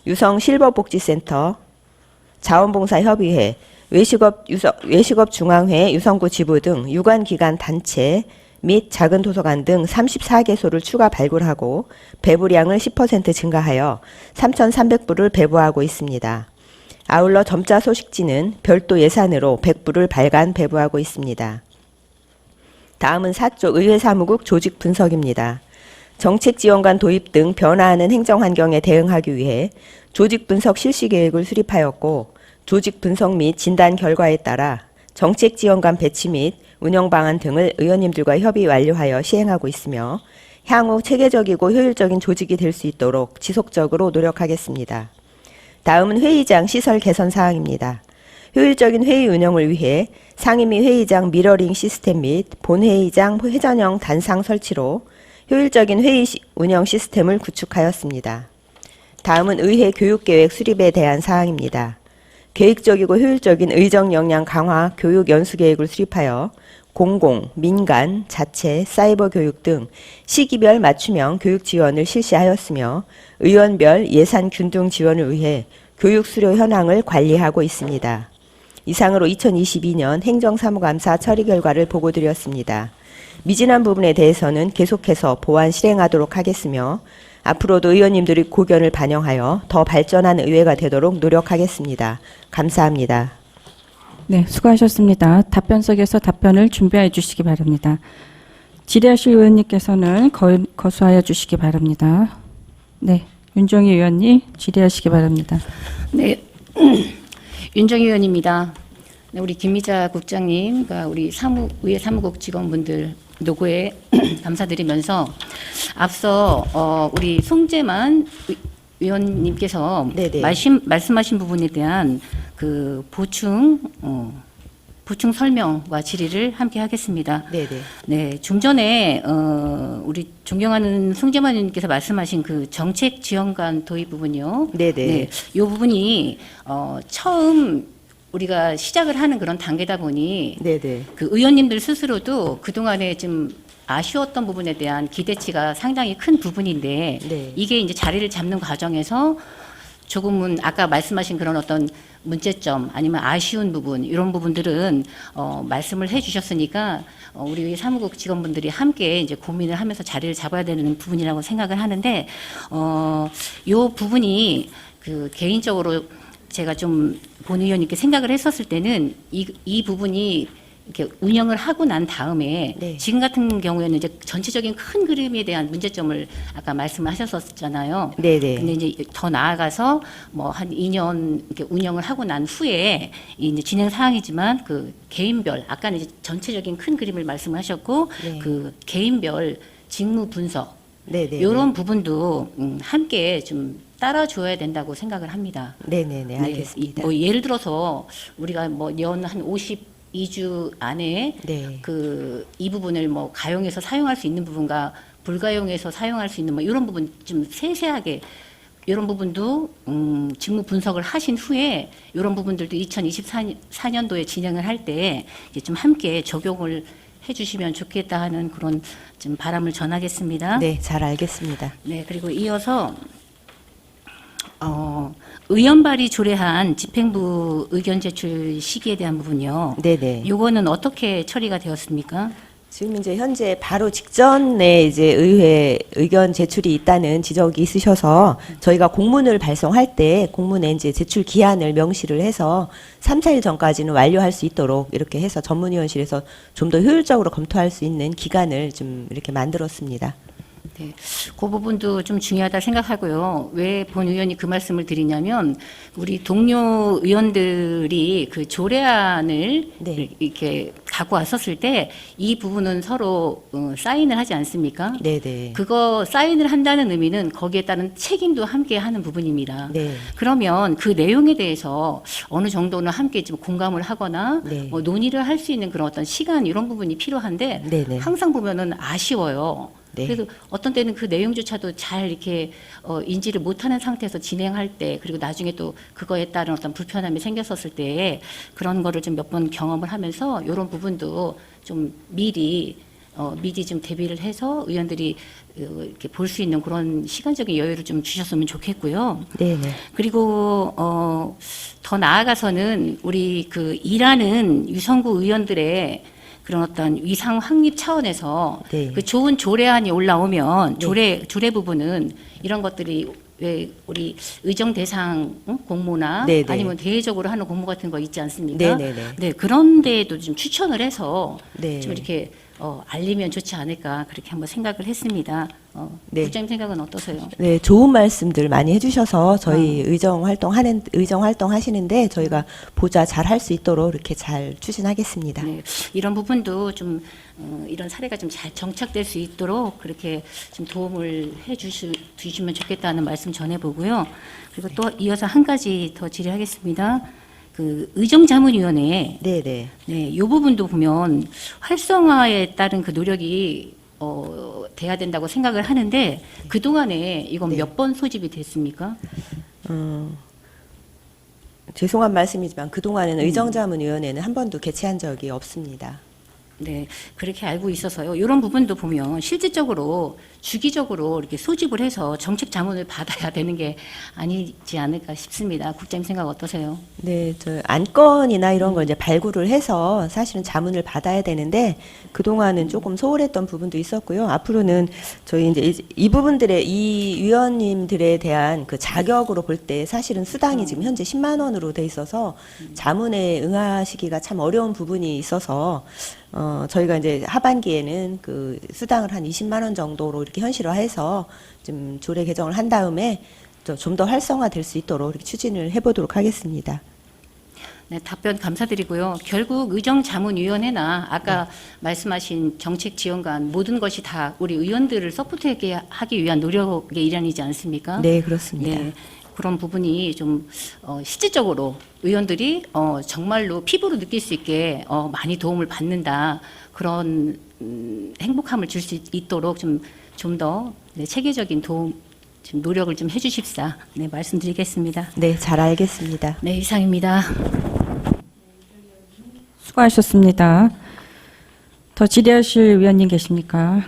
유성 실버복지센터, 자원봉사협의회, 외식업 중앙회, 유성구 지부 등 유관기관 단체 및 작은 도서관 등 34개소를 추가 발굴하고 배부량을 10% 증가하여 3,300부를 배부하고 있습니다. 아울러 점자 소식지는 별도 예산으로 100부를 발간 배부하고 있습니다. 다음은 4쪽 의회 사무국 조직 분석입니다. 정책 지원관 도입 등 변화하는 행정 환경에 대응하기 위해 조직 분석 실시 계획을 수립하였고 조직 분석 및 진단 결과에 따라 정책 지원관 배치 및 운영 방안 등을 의원님들과 협의 완료하여 시행하고 있으며 향후 체계적이고 효율적인 조직이 될 수 있도록 지속적으로 노력하겠습니다. 다음은 회의장 시설 개선 사항입니다. 효율적인 회의 운영을 위해 상임위 회의장 미러링 시스템 및 본회의장 회전형 단상 설치로 효율적인 회의 운영 시스템을 구축하였습니다. 다음은 의회 교육계획 수립에 대한 사항입니다. 계획적이고 효율적인 의정 역량 강화 교육 연수 계획을 수립하여 공공, 민간, 자체, 사이버 교육 등 시기별 맞춤형 교육 지원을 실시하였으며 의원별 예산 균등 지원을 위해 교육 수료 현황을 관리하고 있습니다. 이상으로 2022년 행정사무감사 처리 결과를 보고드렸습니다. 미진한 부분에 대해서는 계속해서 보완 실행하도록 하겠으며 앞으로도 의원님들의 고견을 반영하여 더 발전한 의회가 되도록 노력하겠습니다. 감사합니다. 네, 수고하셨습니다. 답변석에서 답변을 준비해 주시기 바랍니다. 질의하실 의원님께서는 거수하여 주시기 바랍니다. 네, 윤정희 의원님 질의하시기 바랍니다. 네, 윤정희 의원입니다. 네, 우리 김미자 국장님과 우리 의회 사무국 직원분들 노고에 감사드리면서 앞서 우리 송재만 의원님께서 네네. 말씀하신 부분에 대한 그 보충 보충 설명과 질의를 함께 하겠습니다. 네네. 네, 좀 전에 우리 존경하는 송재만 의원님께서 말씀하신 그 정책 지원관 도입 부분이요. 네네. 네, 이 부분이 처음 우리가 시작을 하는 그런 단계다 보니 네네. 그 의원님들 스스로도 그 동안에 좀 아쉬웠던 부분에 대한 기대치가 상당히 큰 부분인데 네. 이게 이제 자리를 잡는 과정에서 조금은 아까 말씀하신 그런 어떤 문제점 아니면 아쉬운 부분 이런 부분들은 말씀을 해주셨으니까 우리 사무국 직원분들이 함께 이제 고민을 하면서 자리를 잡아야 되는 부분이라고 생각을 하는데 요 부분이 그 개인적으로 제가 좀 본 의원님께 생각을 했었을 때는 이 부분이 이렇게 운영을 하고 난 다음에 네. 지금 같은 경우에는 이제 전체적인 큰 그림에 대한 문제점을 아까 말씀하셨었잖아요. 네네. 근데 이제 더 나아가서 뭐 한 2년 이렇게 운영을 하고 난 후에 이제 진행 사항이지만 그 개인별 아까는 이제 전체적인 큰 그림을 말씀하셨고 네. 그 개인별 직무 분석 네네. 이런 부분도 함께 좀 따라줘야 된다고 생각을 합니다. 네네네. 알겠습니다. 뭐 예를 들어서 우리가 뭐 연 한 52주 안에 네. 그 이 부분을 뭐 가용해서 사용할 수 있는 부분과 불가용해서 사용할 수 있는 뭐 이런 부분 좀 세세하게 이런 부분도 직무 분석을 하신 후에 이런 부분들도 2024년도에 진행을 할 때 좀 함께 적용을 해주시면 좋겠다 하는 그런 좀 바람을 전하겠습니다. 네, 잘 알겠습니다. 네, 그리고 이어서 의원 발의 조례한 집행부 의견 제출 시기에 대한 부분이요. 네네. 요거는 어떻게 처리가 되었습니까? 지금 이제 현재 바로 직전에 이제 의회 의견 제출이 있다는 지적이 있으셔서 저희가 공문을 발송할 때 공문에 이제 제출 기한을 명시를 해서 3, 4일 전까지는 완료할 수 있도록 이렇게 해서 전문위원실에서 좀 더 효율적으로 검토할 수 있는 기간을 좀 이렇게 만들었습니다. 네, 그 부분도 좀 중요하다 생각하고요. 왜 본 의원이 그 말씀을 드리냐면 우리 동료 의원들이 그 조례안을 네. 이렇게 갖고 왔었을 때 이 부분은 서로 사인을 하지 않습니까? 네네. 그거 사인을 한다는 의미는 거기에 따른 책임도 함께 하는 부분입니다. 네. 그러면 그 내용에 대해서 어느 정도는 함께 좀 공감을 하거나 네. 뭐 논의를 할 수 있는 그런 어떤 시간 이런 부분이 필요한데 네네. 항상 보면은 아쉬워요. 네. 그래서 어떤 때는 그 내용조차도 잘 이렇게 인지를 못하는 상태에서 진행할 때 그리고 나중에 또 그거에 따른 어떤 불편함이 생겼었을 때 그런 거를 좀 몇 번 경험을 하면서 이런 부분도 좀 미리 좀 대비를 해서 의원들이 이렇게 볼 수 있는 그런 시간적인 여유를 좀 주셨으면 좋겠고요. 네네. 그리고 더 나아가서는 우리 그 일하는 유성구 의원들의 그런 어떤 위상 확립 차원에서 네. 그 좋은 조례안이 올라오면 조례 부분은 이런 것들이 왜 우리 의정 대상 공모나 네, 네. 아니면 대외적으로 하는 공모 같은 거 있지 않습니까? 네, 네, 네. 네, 그런 데에도 좀 추천을 해서 네. 좀 이렇게 알리면 좋지 않을까 그렇게 한번 생각을 했습니다. 네. 국장님 생각은 어떠세요? 네, 좋은 말씀들 많이 해주셔서 저희 의정 활동 하시는데 저희가 보좌 잘 할 수 있도록 이렇게 잘 추진하겠습니다. 네, 이런 부분도 좀 이런 사례가 좀 잘 정착될 수 있도록 그렇게 좀 도움을 주시면 좋겠다는 말씀 전해보고요. 그리고 또 이어서 한 가지 더 질의하겠습니다. 그 의정자문위원회 네네. 네, 이 부분도 보면 활성화에 따른 그 노력이 돼야 된다고 생각을 하는데 그 동안에 이건 네. 몇 번 소집이 됐습니까? 죄송한 말씀이지만 그동안은 의정자문위원회는 한 번도 개최한 적이 없습니다. 네, 그렇게 알고 있어서요. 이런 부분도 보면 실질적으로 주기적으로 이렇게 소집을 해서 정책 자문을 받아야 되는 게 아니지 않을까 싶습니다. 국장님 생각 어떠세요? 네, 저 안건이나 이런 걸 이제 발굴을 해서 사실은 자문을 받아야 되는데 그동안은 조금 소홀했던 부분도 있었고요. 앞으로는 저희 이제 이 부분들의 이 위원님들에 대한 그 자격으로 볼 때 사실은 수당이 지금 현재 10만 원으로 돼 있어서 자문에 응하시기가 참 어려운 부분이 있어서 저희가 이제 하반기에는 그 수당을 한 20만 원 정도로 이렇게 현실화해서 좀 조례 개정을 한 다음에 좀 더 활성화될 수 있도록 이렇게 추진을 해보도록 하겠습니다. 네, 답변 감사드리고요. 결국 의정자문위원회나 아까 말씀하신 정책지원관 모든 것이 다 우리 의원들을 서포트하기 위한 노력의 일환이지 않습니까? 네, 그렇습니다. 네, 그런 부분이 좀 실질적으로 의원들이 정말로 피부로 느낄 수 있게 많이 도움을 받는다. 그런 행복함을 줄 수 있도록 좀 더 체계적인 도움, 좀 노력을 좀 해주십사. 네, 말씀드리겠습니다. 네, 잘 알겠습니다. 네, 이상입니다. 수고하셨습니다. 더 질의하실 위원님 계십니까?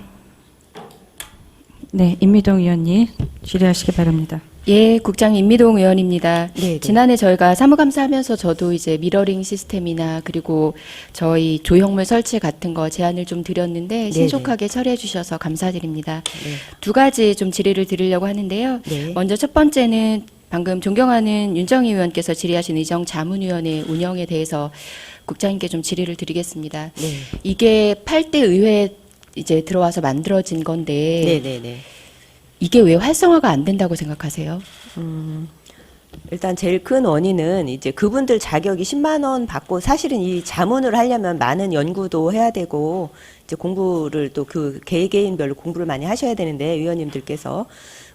네, 임미동 의원님 질의하시기 바랍니다. 예, 국장 임미동 의원입니다. 네. 지난해 저희가 사무감사하면서 저도 이제 미러링 시스템이나 그리고 저희 조형물 설치 같은 거 제안을 좀 드렸는데 신속하게 처리해 주셔서 감사드립니다. 네. 두 가지 좀 질의를 드리려고 하는데요. 네. 먼저 첫 번째는 방금 존경하는 윤정희 의원께서 질의하신 의정 자문위원회 운영에 대해서 국장님께 좀 질의를 드리겠습니다. 네. 이게 8대 의회 이제 들어와서 만들어진 건데 네네네. 이게 왜 활성화가 안 된다고 생각하세요? 일단 제일 큰 원인은 이제 그분들 자격이 10만 원 받고 사실은 이 자문을 하려면 많은 연구도 해야 되고 이제 공부를 또 그 개개인별로 공부를 많이 하셔야 되는데 위원님들께서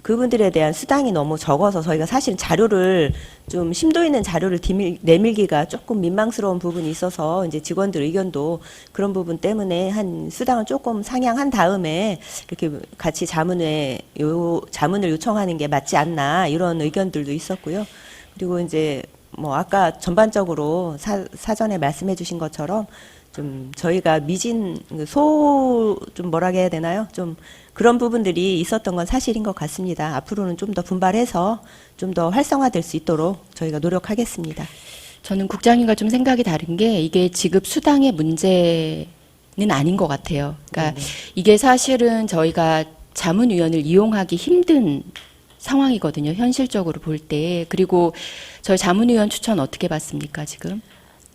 그분들에 대한 수당이 너무 적어서 저희가 사실 자료를 좀 심도 있는 자료를 내밀기가 조금 민망스러운 부분이 있어서 이제 직원들 의견도 그런 부분 때문에 한 수당을 조금 상향한 다음에 이렇게 같이 자문을 요청하는 게 맞지 않나 이런 의견들도 있었고요. 그리고 이제 뭐 아까 전반적으로 사전에 말씀해 주신 것처럼 좀 저희가 좀 뭐라고 해야 되나요? 좀 그런 부분들이 있었던 건 사실인 것 같습니다. 앞으로는 좀 더 분발해서 좀 더 활성화될 수 있도록 저희가 노력하겠습니다. 저는 국장님과 좀 생각이 다른 게 이게 지급 수당의 문제는 아닌 것 같아요. 그러니까 이게 사실은 저희가 자문위원을 이용하기 힘든 상황이거든요. 현실적으로 볼 때. 그리고 저희 자문위원 추천 어떻게 받습니까, 지금?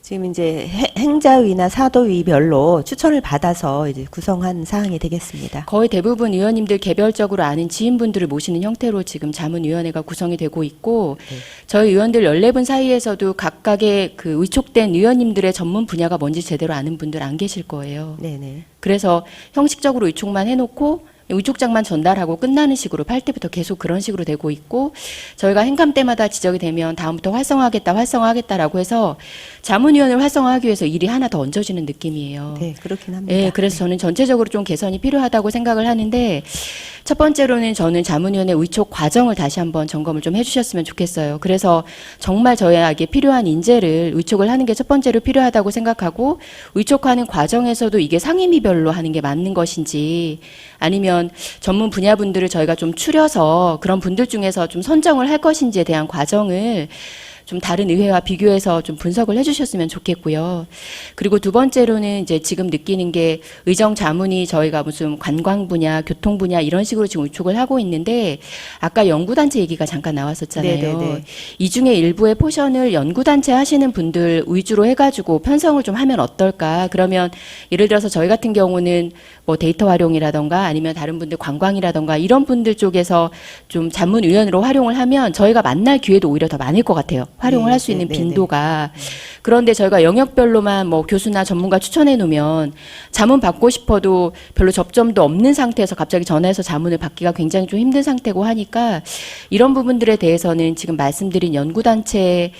지금 이제 행자위나 사도위별로 추천을 받아서 이제 구성한 사항이 되겠습니다. 거의 대부분 의원님들 개별적으로 아는 지인분들을 모시는 형태로 지금 자문위원회가 구성이 되고 있고 저희 의원들 14분 사이에서도 각각의 그 위촉된 의원님들의 전문 분야가 뭔지 제대로 아는 분들 안 계실 거예요. 네네. 그래서 형식적으로 위촉만 해놓고 위촉장만 전달하고 끝나는 식으로 8대부터 계속 그런 식으로 되고 있고 저희가 행감 때마다 지적이 되면 다음부터 활성화하겠다라고 해서 자문위원을 활성화하기 위해서 일이 하나 더 얹어지는 느낌이에요. 네, 그렇긴 합니다. 예, 그래서 저는 전체적으로 좀 개선이 필요하다고 생각을 하는데 첫 번째로는 저는 자문위원회 위촉 과정을 다시 한번 점검을 좀 해주셨으면 좋겠어요. 그래서 정말 저희에게 필요한 인재를 위촉을 하는 게 첫 번째로 필요하다고 생각하고 위촉하는 과정에서도 이게 상임위별로 하는 게 맞는 것인지 아니면 전문 분야분들을 저희가 좀 추려서 그런 분들 중에서 좀 선정을 할 것인지에 대한 과정을 좀 다른 의회와 비교해서 좀 분석을 해주셨으면 좋겠고요. 그리고 두 번째로는 이제 지금 느끼는 게 의정 자문이 저희가 무슨 관광 분야, 교통 분야 이런 식으로 지금 위촉을 하고 있는데 아까 연구단체 얘기가 잠깐 나왔었잖아요. 네네네. 이 중에 일부의 포션을 연구단체 하시는 분들 위주로 해가지고 편성을 좀 하면 어떨까. 그러면 예를 들어서 저희 같은 경우는 뭐 데이터 활용이라던가 아니면 다른 분들 관광이라던가 이런 분들 쪽에서 좀 자문위원으로 활용을 하면 저희가 만날 기회도 오히려 더 많을 것 같아요. 활용을 네, 할 수 있는 네, 네, 빈도가. 그런데 저희가 영역별로만 뭐 교수나 전문가 추천해 놓으면 자문 받고 싶어도 별로 접점도 없는 상태에서 갑자기 전화해서 자문을 받기가 굉장히 좀 힘든 상태고 하니까 이런 부분들에 대해서는 지금 말씀드린 연구단체에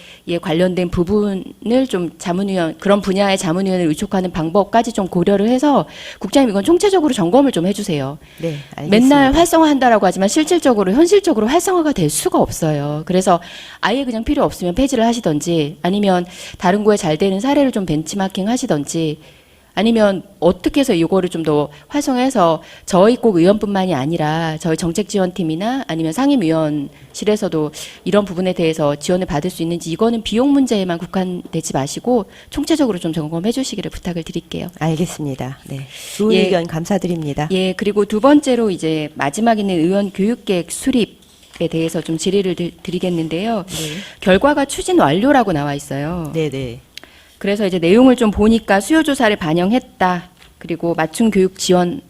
관련된 부분을 좀 자문위원, 그런 분야의 자문위원을 위촉하는 방법까지 좀 고려를 해서 국장님 이건 총체적으로 점검을 좀 해주세요. 네, 알겠습니다. 맨날 활성화한다라고 하지만 실질적으로 현실적으로 활성화가 될 수가 없어요. 그래서 아예 그냥 필요 없으면 폐지를 하시던지 아니면 다른 거에 잘 되는 사례를 좀 벤치마킹 하시던지 아니면 어떻게 해서 이거를 좀 더 활성화해서 저희 꼭 의원뿐만이 아니라 저희 정책지원팀이나 아니면 상임위원실에서도 이런 부분에 대해서 지원을 받을 수 있는지 이거는 비용 문제에만 국한되지 마시고 총체적으로 좀 점검해 주시기를 부탁을 드릴게요. 알겠습니다. 네. 좋은 예. 의견 감사드립니다. 예, 그리고 두 번째로 이제 마지막에는 의원 교육계획 수립에 대해서 좀 질의를 드리겠는데요. 결과가 추진 완료라고 나와 있어요. 네네. 그래서 이제 내용을 좀 보니까 수요조사를 반영했다. 그리고 맞춤 교육 지원,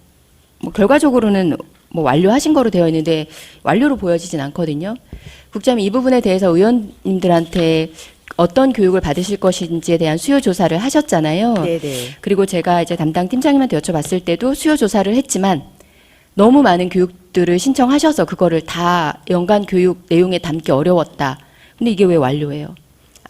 뭐 결과적으로는 뭐 완료하신 거로 되어 있는데 완료로 보여지진 않거든요. 국장님 이 부분에 대해서 의원님들한테 어떤 교육을 받으실 것인지에 대한 수요조사를 하셨잖아요. 네네. 그리고 제가 이제 담당 팀장님한테 여쭤봤을 때도 수요조사를 했지만 너무 많은 교육들을 신청하셔서 그거를 다 연간 교육 내용에 담기 어려웠다. 근데 이게 왜 완료예요?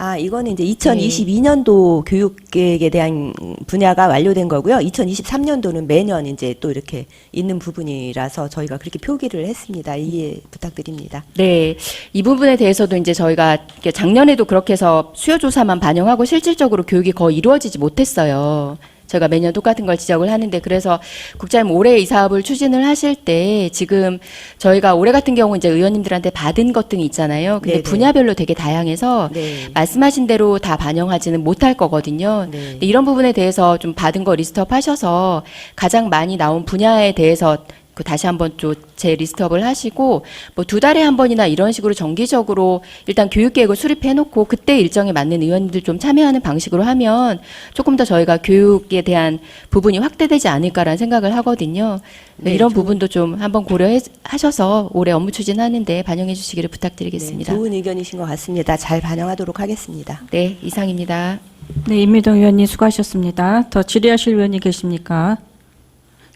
아, 이거는 이제 2022년도 교육계획에 대한 분야가 완료된 거고요. 2023년도는 매년 이제 또 이렇게 있는 부분이라서 저희가 그렇게 표기를 했습니다. 이해 부탁드립니다. 네, 이 부분에 대해서도 이제 저희가 이렇게 작년에도 그렇게 해서 수요조사만 반영하고 실질적으로 교육이 거의 이루어지지 못했어요. 저희가 매년 똑같은 걸 지적을 하는데, 그래서 국장님 올해 이 사업을 추진을 하실 때 지금 저희가 올해 같은 경우 이제 의원님들한테 받은 것 등이 있잖아요. 근데 네네. 분야별로 되게 다양해서 네. 말씀하신 대로 다 반영하지는 못할 거거든요. 네. 근데 이런 부분에 대해서 좀 받은 거 리스트업 하셔서 가장 많이 나온 분야에 대해서 그 다시 한번 좀 재 리스트업을 하시고, 뭐 2달에 한 번이나 이런 식으로 정기적으로 일단 교육 계획을 수립해 놓고 그때 일정에 맞는 의원님들 좀 참여하는 방식으로 하면 조금 더 저희가 교육에 대한 부분이 확대되지 않을까라는 생각을 하거든요. 네, 이런 부분도 좀 한번 고려하셔서 올해 업무 추진하는데 반영해 주시기를 부탁드리겠습니다. 네, 좋은 의견이신 것 같습니다. 잘 반영하도록 하겠습니다. 네, 이상입니다. 네, 임미동 의원님 수고하셨습니다. 더 질의하실 의원이 계십니까?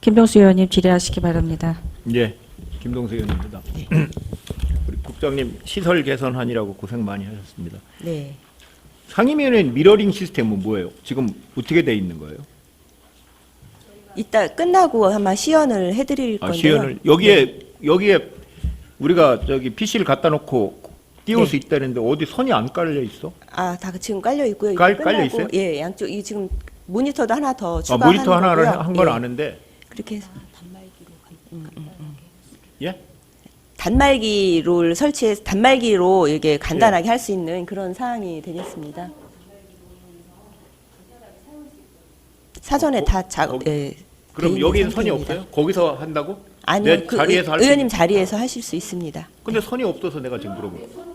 김동수 의원님 질의하시기 바랍니다. 예, 김동수 의원입니다. 우리 국장님 시설 개선하느라고 고생 많이 하셨습니다. 네. 상임위원회 미러링 시스템은 뭐예요? 지금 어떻게 돼 있는 거예요? 이따 끝나고 아마 시연을 해드릴 아, 건데요. 시연을 여기에 우리가 저기 PC를 갖다 놓고 띄울 네. 수 있다는데 어디 선이 안 깔려 있어? 아, 다 지금 깔려 있고요. 깔려 끝나고, 있어요? 예, 양쪽 이 지금 모니터도 하나 더 아, 추가하는 모니터 하나를 거고요. 한 건 예, 아는데 그렇게 해서 예? 단말기를 설치해서 단말기로 이게 간단하게 할 수 있는 그런 사항이 되겠습니다. 사전에 다 작업. 예, 그럼 돼 있는 여기는 선이 상태입니다. 없어요? 거기서 한다고? 아니요, 내 그 자리에서 할 수 의원님 자리에서 하실 수 있습니다. 근데 선이 없어서 내가 지금 물어본 거예요.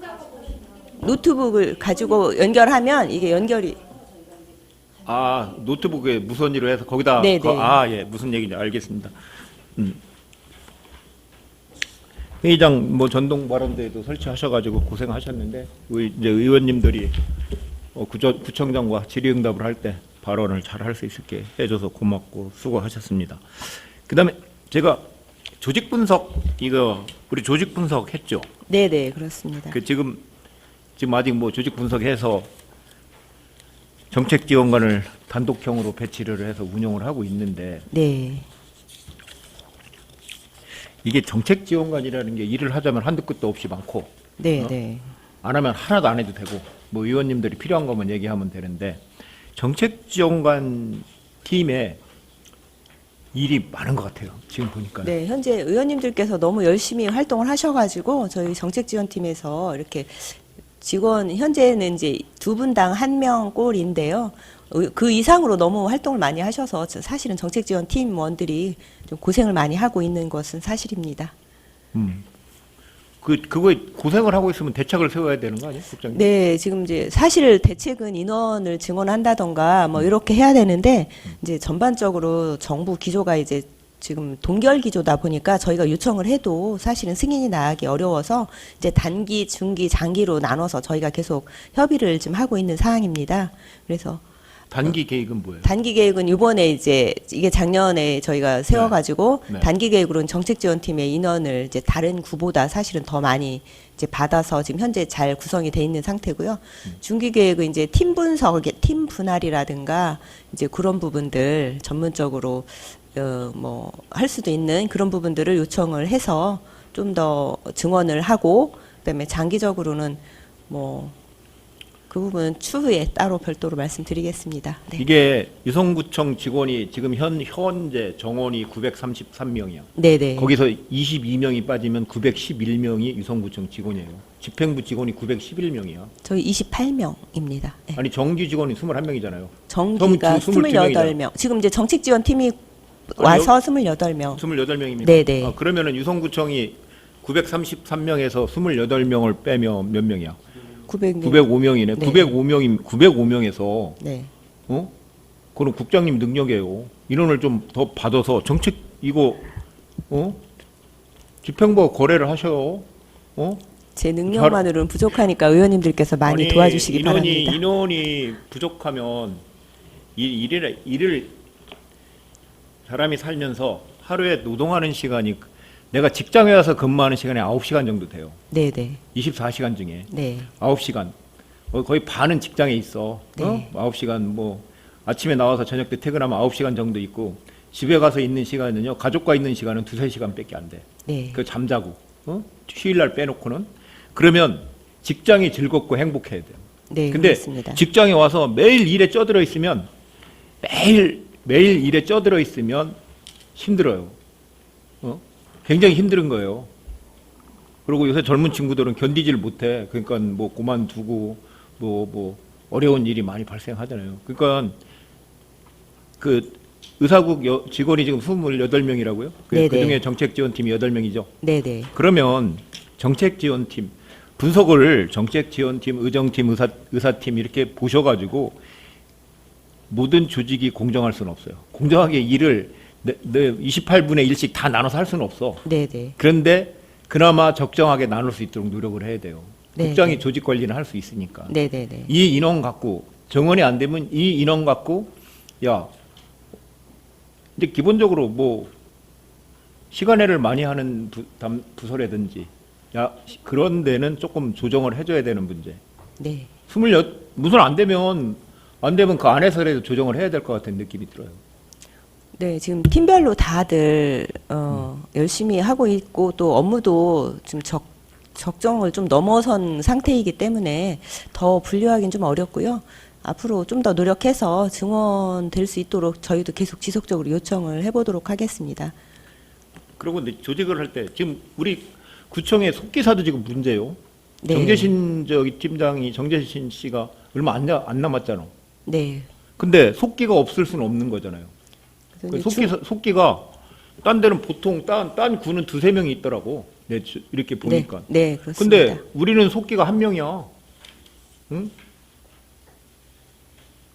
노트북을 가지고 연결하면 이게 연결이 아, 노트북에 무선으로 해서 거기다 네, 네. 아, 예. 무슨 얘기인지 알겠습니다. 회의장 뭐 전동 발언대도 설치하셔 가지고 고생하셨는데 우리 이제 의원님들이 구청장과 질의응답을 할 때 발언을 잘 할 수 있게 해 줘서 고맙고 수고하셨습니다. 그다음에 제가 조직 분석 우리 조직 분석 했죠. 네네 그렇습니다. 그 지금 아직 뭐 조직 분석해서 정책 지원관을 단독형으로 배치를 해서 운영을 하고 있는데 네. 이게 정책 지원관이라는 게 일을 하자면 한두 끝도 없이 많고 네. 안 하면 하나도 안 해도 되고 뭐 의원님들이 필요한 것만 얘기하면 되는데 정책 지원관 팀에 일이 많은 것 같아요. 지금 보니까. 네, 현재 의원님들께서 너무 열심히 활동을 하셔가지고 저희 정책지원팀에서 이렇게 직원 현재는 이제 2분당 1명 꼴인데요. 그 이상으로 너무 활동을 많이 하셔서 사실은 정책지원 팀원들이 좀 고생을 많이 하고 있는 것은 사실입니다. 그거에 고생을 하고 있으면 대책을 세워야 되는 거 아니에요, 국장님? 네, 지금 이제 사실 대책은 인원을 증원한다던가 뭐 이렇게 해야 되는데 이제 전반적으로 정부 기조가 이제 지금 동결 기조다 보니까 저희가 요청을 해도 사실은 승인이 나기 어려워서 이제 단기, 중기, 장기로 나눠서 저희가 계속 협의를 지금 하고 있는 상황입니다. 그래서 단기 계획은 뭐예요? 단기 계획은 이번에 이제 이게 작년에 저희가 세워가지고 네. 단기 계획으로는 정책지원팀의 인원을 이제 다른 구보다 사실은 더 많이 이제 받아서 지금 현재 잘 구성이 돼 있는 상태고요. 중기 계획은 이제 팀 분석, 팀 분할이라든가 이제 그런 부분들 전문적으로 뭐 할 수도 있는 그런 부분들을 요청을 해서 좀 더 증원을 하고 그다음에 장기적으로는 뭐 그 부분은 추후에 따로 별도로 말씀드리겠습니다. 네. 이게 유성구청 직원이 지금 현재 정원이 933명이야. 네네. 거기서 22명이 빠지면 911명이 유성구청 직원이에요. 집행부 직원이 911명이야. 저희 28명입니다. 네. 아니 정규 직원이 21명이잖아요. 정기가 28명. 지금 이제 정책지원팀이 와서 28명. 28명입니다. 네네. 아, 그러면은 유성구청이 933명에서 28명을 빼면 몇 명이야? 905명이네. 네. 905명에서 네. 그럼 국장님 능력이에요. 인원을 좀 더 받아서 정책 이거 집행부와 거래를 하셔. 제 능력만으로는 부족하니까 의원님들께서 많이 아니, 도와주시기 바랍니다. 인원이 부족하면 일을 사람이 살면서 하루에 노동하는 시간이 내가 직장에 와서 근무하는 시간이 9시간 정도 돼요. 네, 네. 24시간 중에 네. 9시간. 거의 반은 직장에 있어. 네. 9시간 뭐 아침에 나와서 저녁 때 퇴근하면 9시간 정도 있고 집에 가서 있는 시간은요. 가족과 있는 시간은 2-3시간밖에 안 돼. 네. 그 잠자고. 휴일 날 빼놓고는. 그러면 직장이 즐겁고 행복해야 돼요. 네, 근데 그렇습니다. 직장에 와서 매일 일에 쪄들어 있으면 매일 일에 쪄들어 있으면 힘들어요. 굉장히 힘든 거예요. 그리고 요새 젊은 친구들은 견디질 못해. 그러니까 뭐 그만두고 뭐 어려운 일이 많이 발생하잖아요. 그러니까 그 의사국 직원이 지금 28명이라고요? 네네. 그중에 정책지원팀이 8명이죠. 네, 네. 그러면 정책지원팀 분석을 정책지원팀, 의정팀, 의사팀 이렇게 보셔가지고 모든 조직이 공정할 수는 없어요. 공정하게 일을 28분의 1씩 다 나눠서 할 수는 없어. 네, 네. 그런데 그나마 적정하게 나눌 수 있도록 노력을 해야 돼요. 네, 국장이 네. 조직 관리는 할 수 있으니까. 네, 네, 네. 이 인원 갖고 정원이 안 되면 이 인원 갖고 야 이제 기본적으로 뭐 시간회를 많이 하는 부서라든지 야 그런 데는 조금 조정을 해줘야 되는 문제. 네. 무슨 안 되면 그 안에서라도 조정을 해야 될 것 같은 느낌이 들어요. 네, 지금 팀별로 다들 열심히 하고 있고 또 업무도 좀 적정을 좀 넘어선 상태이기 때문에 더 분류하기는 좀 어렵고요. 앞으로 좀 더 노력해서 증원될 수 있도록 저희도 계속 지속적으로 요청을 해보도록 하겠습니다. 그리고 근데 조직을 할 때 지금 우리 구청의 속기사도 지금 문제요. 네. 정재신 씨가 얼마 안 남았잖아. 네. 근데 속기가 없을 수는 없는 거잖아요. 그래서 이제 속기가 딴 데는 보통 딴 구는 2-3명이 있더라고. 이렇게 보니까. 네, 그렇습니다. 근데 우리는 속기가 1명이야. 응?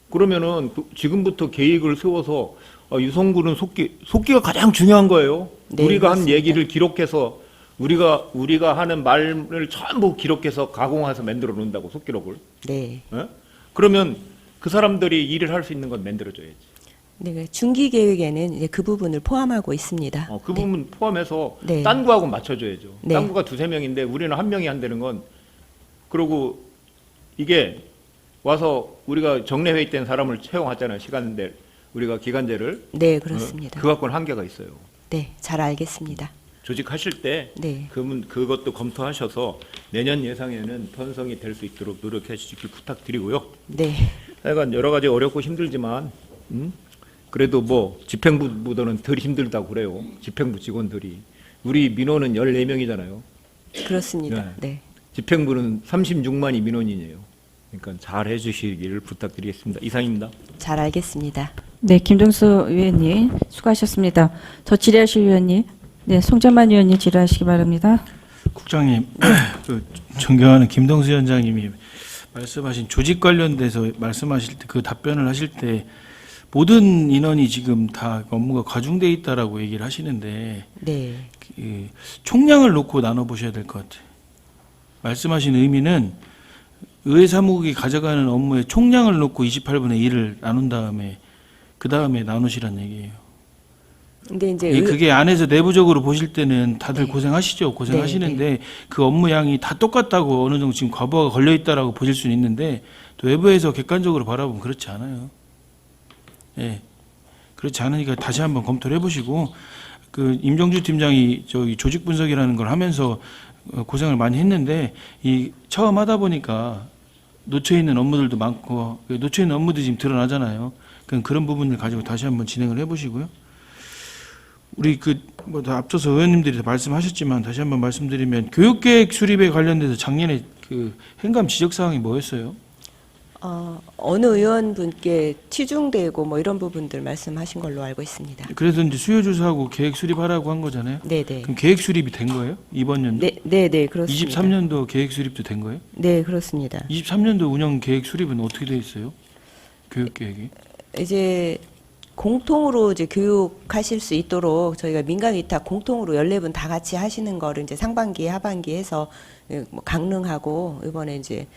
그러면은 지금부터 계획을 세워서 유성구는 속기가 가장 중요한 거예요. 네, 우리가 맞습니다. 한 얘기를 기록해서 우리가 하는 말을 전부 기록해서 가공해서 만들어 놓는다고 속기록을. 네. 예? 그러면 그 사람들이 일을 할 수 있는 건 만들어줘야지. 네, 중기 계획에는 이제 그 부분을 포함하고 있습니다. 그 부분 포함해서 네. 딴 구하고 맞춰줘야죠. 네. 딴 구가 2-3명인데 우리는 1명이 한다는 건 그리고 이게 와서 우리가 정례회의 때는 사람을 채용하잖아요. 시간대 우리가 기간제를. 네, 그렇습니다. 그 갖고는 한계가 있어요. 네, 잘 알겠습니다. 조직하실 때 네. 그것도 검토하셔서 내년 예상에는 편성이 될 수 있도록 노력해 주시길 부탁드리고요. 네. 하여간 여러 가지 어렵고 힘들지만 그래도 뭐 집행부보다는 덜 힘들다고 그래요. 집행부 직원들이. 우리 민원은 14명이잖아요. 그렇습니다. 네. 네. 집행부는 36만이 민원인이에요. 그러니까 잘 해주시기를 부탁드리겠습니다. 이상입니다. 잘 알겠습니다. 네, 김동수 의원님 수고하셨습니다. 더 질의하실 의원님, 네, 송전만 의원님 질의하시기 바랍니다. 국장님, 그 존경하는 김동수 위원장님이 말씀하신 조직 관련돼서 말씀하실 때 그 답변을 하실 때 모든 인원이 지금 다 업무가 과중돼 있다라고 얘기를 하시는데 네. 그 총량을 놓고 나눠 보셔야 될 것 같아요. 말씀하신 의미는 의회 사무국이 가져가는 업무의 총량을 놓고 28분의 1을 나눈 다음에 그 다음에 나누시란 얘기예요. 근데 이제 그게 안에서 내부적으로 보실 때는 다들 네. 고생하시죠. 고생하시는데 그 업무 양이 다 똑같다고 어느 정도 지금 과부하가 걸려 있다라고 보실 수는 있는데 또 외부에서 객관적으로 바라보면 그렇지 않아요. 예. 그렇지 않으니까 다시 한번 검토를 해보시고 그 임정주 팀장이 저기 조직 분석이라는 걸 하면서 고생을 많이 했는데 이 처음 하다 보니까 놓쳐 있는 업무들도 많고 놓쳐 있는 업무들이 지금 드러나잖아요. 그런 부분을 가지고 다시 한번 진행을 해보시고요. 우리 뭐 다 앞서서 의원님들이 다 말씀하셨지만 다시 한번 말씀드리면 교육계획 수립에 관련돼서 작년에 그 행감 지적 사항이 뭐였어요? 어느 의원분께 치중되고 뭐 이런 부분들 말씀하신 걸로 알고 있습니다. 그래서 이제 수요 조사하고 계획 수립하라고 한 거잖아요. 네, 네. 그럼 계획 수립이 된 거예요? 이번 연도? 네, 네, 네, 그렇습니다. 23년도 계획 수립도 된 거예요? 네, 그렇습니다. 23년도 운영 계획 수립은 어떻게 돼 있어요? 교육 계획이? 이제 공통으로 이제 교육하실 수 있도록 저희가 민간 위탁 공통으로 14분 다 같이 하시는 거를 이제 상반기, 하반기 해서 뭐 강릉하고 이번에 이제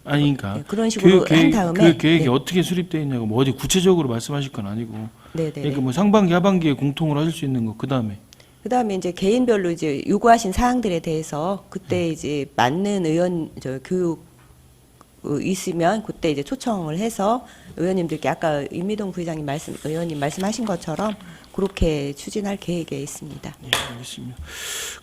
아니, 그러니까 네, 그런 식으로 한 다음에 그 계획이 네. 어떻게 수립되어 있냐고 뭐 어디 구체적으로 말씀하실 건 아니고 네네. 그러니까 뭐 상반기, 하반기에 공통으로 하실 수 있는 거. 그다음에 그다음에 이제 개인별로 이제 요구하신 사항들에 대해서 그때 이제 맞는 의원 교육 있으면 그때 이제 초청을 해서 의원님들께 아까 임미동 부의장님 의원님 말씀하신 것처럼 그렇게 추진할 계획에 있습니다. 예, 알겠습니다.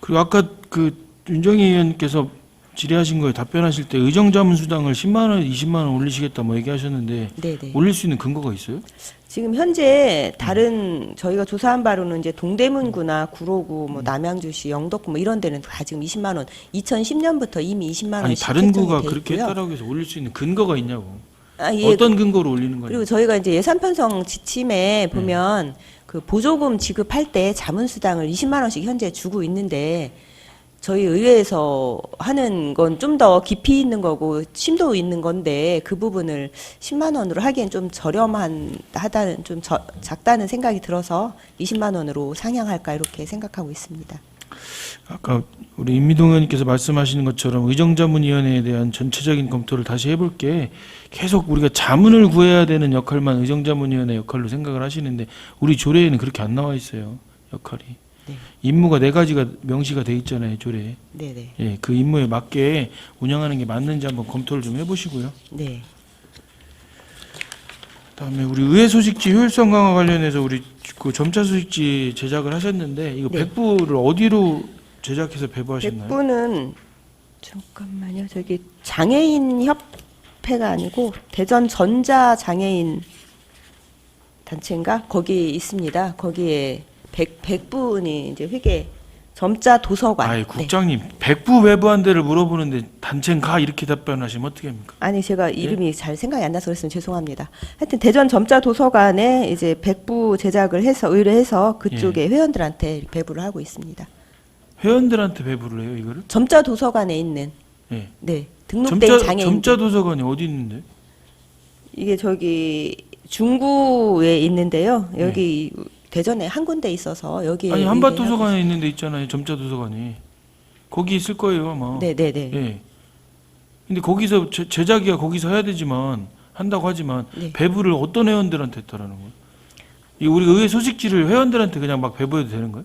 그리고 아까 그 윤정희 의원께서 질의하신 거에 답변하실 때 의정자문수당을 10만 원, 20만 원 올리시겠다 뭐 얘기하셨는데 네네. 올릴 수 있는 근거가 있어요? 지금 현재 다른 저희가 조사한 바로는 이제 동대문구나 구로구, 뭐 남양주시, 영덕구 뭐 이런 데는 다 지금 20만 원, 2010년부터 이미 20만 아니 원씩 다른 구가 책정이 돼 그렇게 있고요. 했다라고 해서 올릴 수 있는 근거가 있냐고. 아, 예. 어떤 근거로 올리는 거예요? 그리고 저희가 이제 예산 편성 지침에 보면 그 보조금 지급할 때 자문수당을 20만 원씩 현재 주고 있는데 저희 의회에서 하는 건 좀 더 깊이 있는 거고 심도 있는 건데 그 부분을 10만 원으로 하기엔 좀 저렴하다는 좀 작다는 생각이 들어서 20만 원으로 상향할까 이렇게 생각하고 있습니다. 아까 우리 임미동 의원님께서 말씀하시는 것처럼 의정자문위원회에 대한 전체적인 검토를 다시 해볼게 계속 우리가 자문을 구해야 되는 역할만 의정자문위원회 역할로 생각을 하시는데 우리 조례에는 그렇게 안 나와 있어요. 역할이. 네. 임무가 4가지가 명시가 돼 있잖아요. 조례에. 네네. 예, 그 임무에 맞게 운영하는 게 맞는지 한번 검토를 좀 해보시고요. 네. 그다음에 우리 의회 소식지 효율성 강화 관련해서 우리 그 점차 소식지 제작을 하셨는데 이거 네. 100부를 어디로 제작해서 배부하셨나요? 100부는 잠깐만요. 저기 장애인 협회가 아니고 대전 전자 장애인 단체인가 거기 있습니다. 거기에 100분이 이제 회계 점자 도서관. 아이 네. 국장님 100부 배부한 데를 물어보는데 단체인가 이렇게 답변하시면 어떻게 합니까? 아니 제가 이름이 잘 생각이 안 나서 그랬으면 죄송합니다. 하여튼 대전 점자 도서관에 이제 100부 제작을 해서 의뢰해서 그쪽에 회원들한테 배부를 하고 있습니다. 회원들한테 배부를 해요 이거를? 점자 도서관에 있는 예. 네 등록된 장애인 점자 도서관이 어디 있는데? 이게 저기 중구에 있는데요. 여기 대전에 한 군데 있어서 여기에 아니 한밭 도서관에 있는 데 있잖아요. 점자 도서관이. 거기 있을 거예요 아마. 네네네. 예. 근데 거기서 제작이야 거기서 해야 되지만 한다고 하지만 네. 배부를 어떤 회원들한테 했다라는 거예요? 이 우리 의회 소식지를 회원들한테 그냥 막 배부해도 되는 거예요?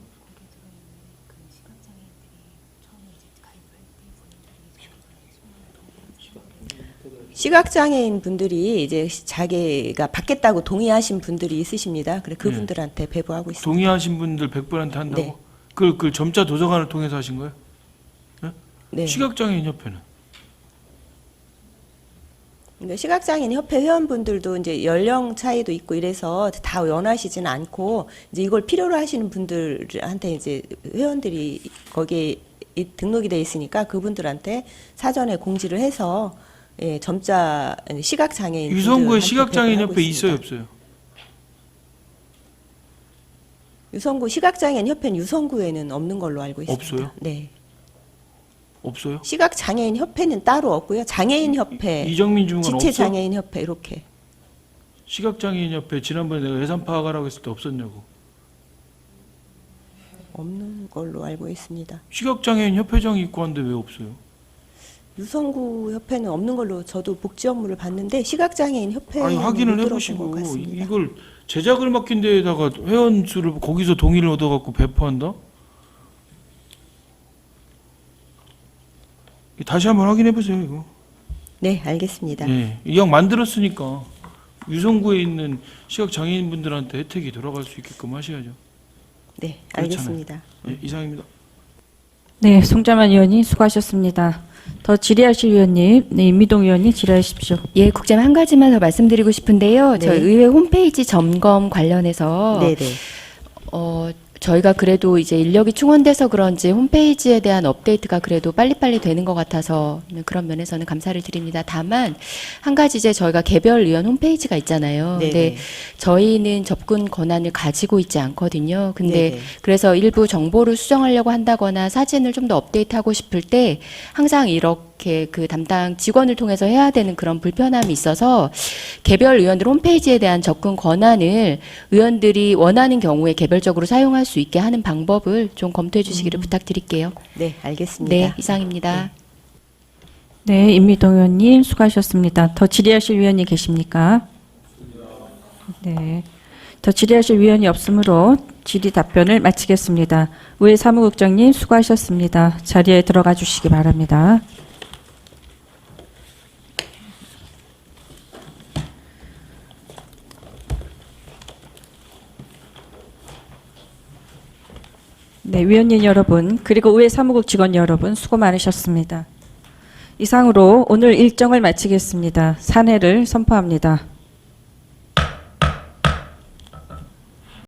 시각장애인 분들이 이제 자기가 받겠다고 동의하신 분들이 있으십니다. 그래 그분들한테 배부하고 있습니다. 동의하신 분들 100분한테 한다고? 네. 그걸 점자 도서관을 통해서 하신 거예요? 네. 시각장애인 협회는? 그러니까 시각장애인 협회 회원분들도 이제 연령 차이도 있고 이래서 다 원하시지는 않고 이제 이걸 필요로 하시는 분들한테 이제 회원들이 거기에 등록이 돼 있으니까 그분들한테 사전에 공지를 해서 예, 점자 시각장애인 유성구에 분들한테 시각장애인 배부하고 협회 있습니다. 있어요 없어요? 유성구 시각장애인 협회는 유성구에는 없는 걸로 알고 있습니다. 없어요? 네. 없어요? 시각장애인 협회는 따로 없고요. 장애인 협회, 이정민 주무관 없어? 지체장애인 협회 이렇게 시각장애인 협회 지난번에 내가 예산 파악하라고 했을 때 없었냐고. 없는 걸로 알고 있습니다. 시각장애인 협회장이 있고 한데 왜 없어요? 유성구 협회는 없는 걸로 저도 복지 업무를 봤는데 시각장애인 협회는 아니 확인을 못 들어본 해보시고 것 같습니다. 이걸 제작을 맡긴 데에다가 회원 수를 거기서 동의를 얻어갖고 배포한다? 다시 한번 확인해 보세요 이거. 네, 알겠습니다. 예, 이왕 만들었으니까 유성구에 있는 시각 장애인분들한테 혜택이 돌아갈 수 있게끔 하셔야죠. 네, 그렇잖아요. 알겠습니다. 예, 이상입니다. 네, 송자만 의원님 수고하셨습니다. 더 질의하실 의원님, 네, 임미동 의원님 질의하십시오. 예, 국장님 한 가지만 더 말씀드리고 싶은데요. 네. 저희 의회 홈페이지 점검 관련해서 네, 네. 저희가 그래도 이제 인력이 충원돼서 그런지 홈페이지에 대한 업데이트가 그래도 빨리빨리 되는 것 같아서 그런 면에서는 감사를 드립니다. 다만 한 가지 이제 저희가 개별 의원 홈페이지가 있잖아요. 네네. 근데 저희는 접근 권한을 가지고 있지 않거든요. 근데 네네. 그래서 일부 정보를 수정하려고 한다거나 사진을 좀 더 업데이트하고 싶을 때 항상 이렇게 그 담당 직원을 통해서 해야 되는 그런 불편함이 있어서 개별 의원들 홈페이지에 대한 접근 권한을 의원들이 원하는 경우에 개별적으로 사용할 수 있게 하는 방법을 좀 검토해 주시기를 부탁드릴게요. 네, 알겠습니다. 네, 이상입니다. 네, 임미동 의원님 수고하셨습니다. 더 질의하실 의원님 계십니까? 네. 더 질의하실 위원이 없으므로 질의 답변을 마치겠습니다. 의회 사무국장님 수고하셨습니다. 자리에 들어가 주시기 바랍니다. 네, 위원님 여러분, 그리고 의회 사무국 직원 여러분 수고 많으셨습니다. 이상으로 오늘 일정을 마치겠습니다. 산회를 선포합니다.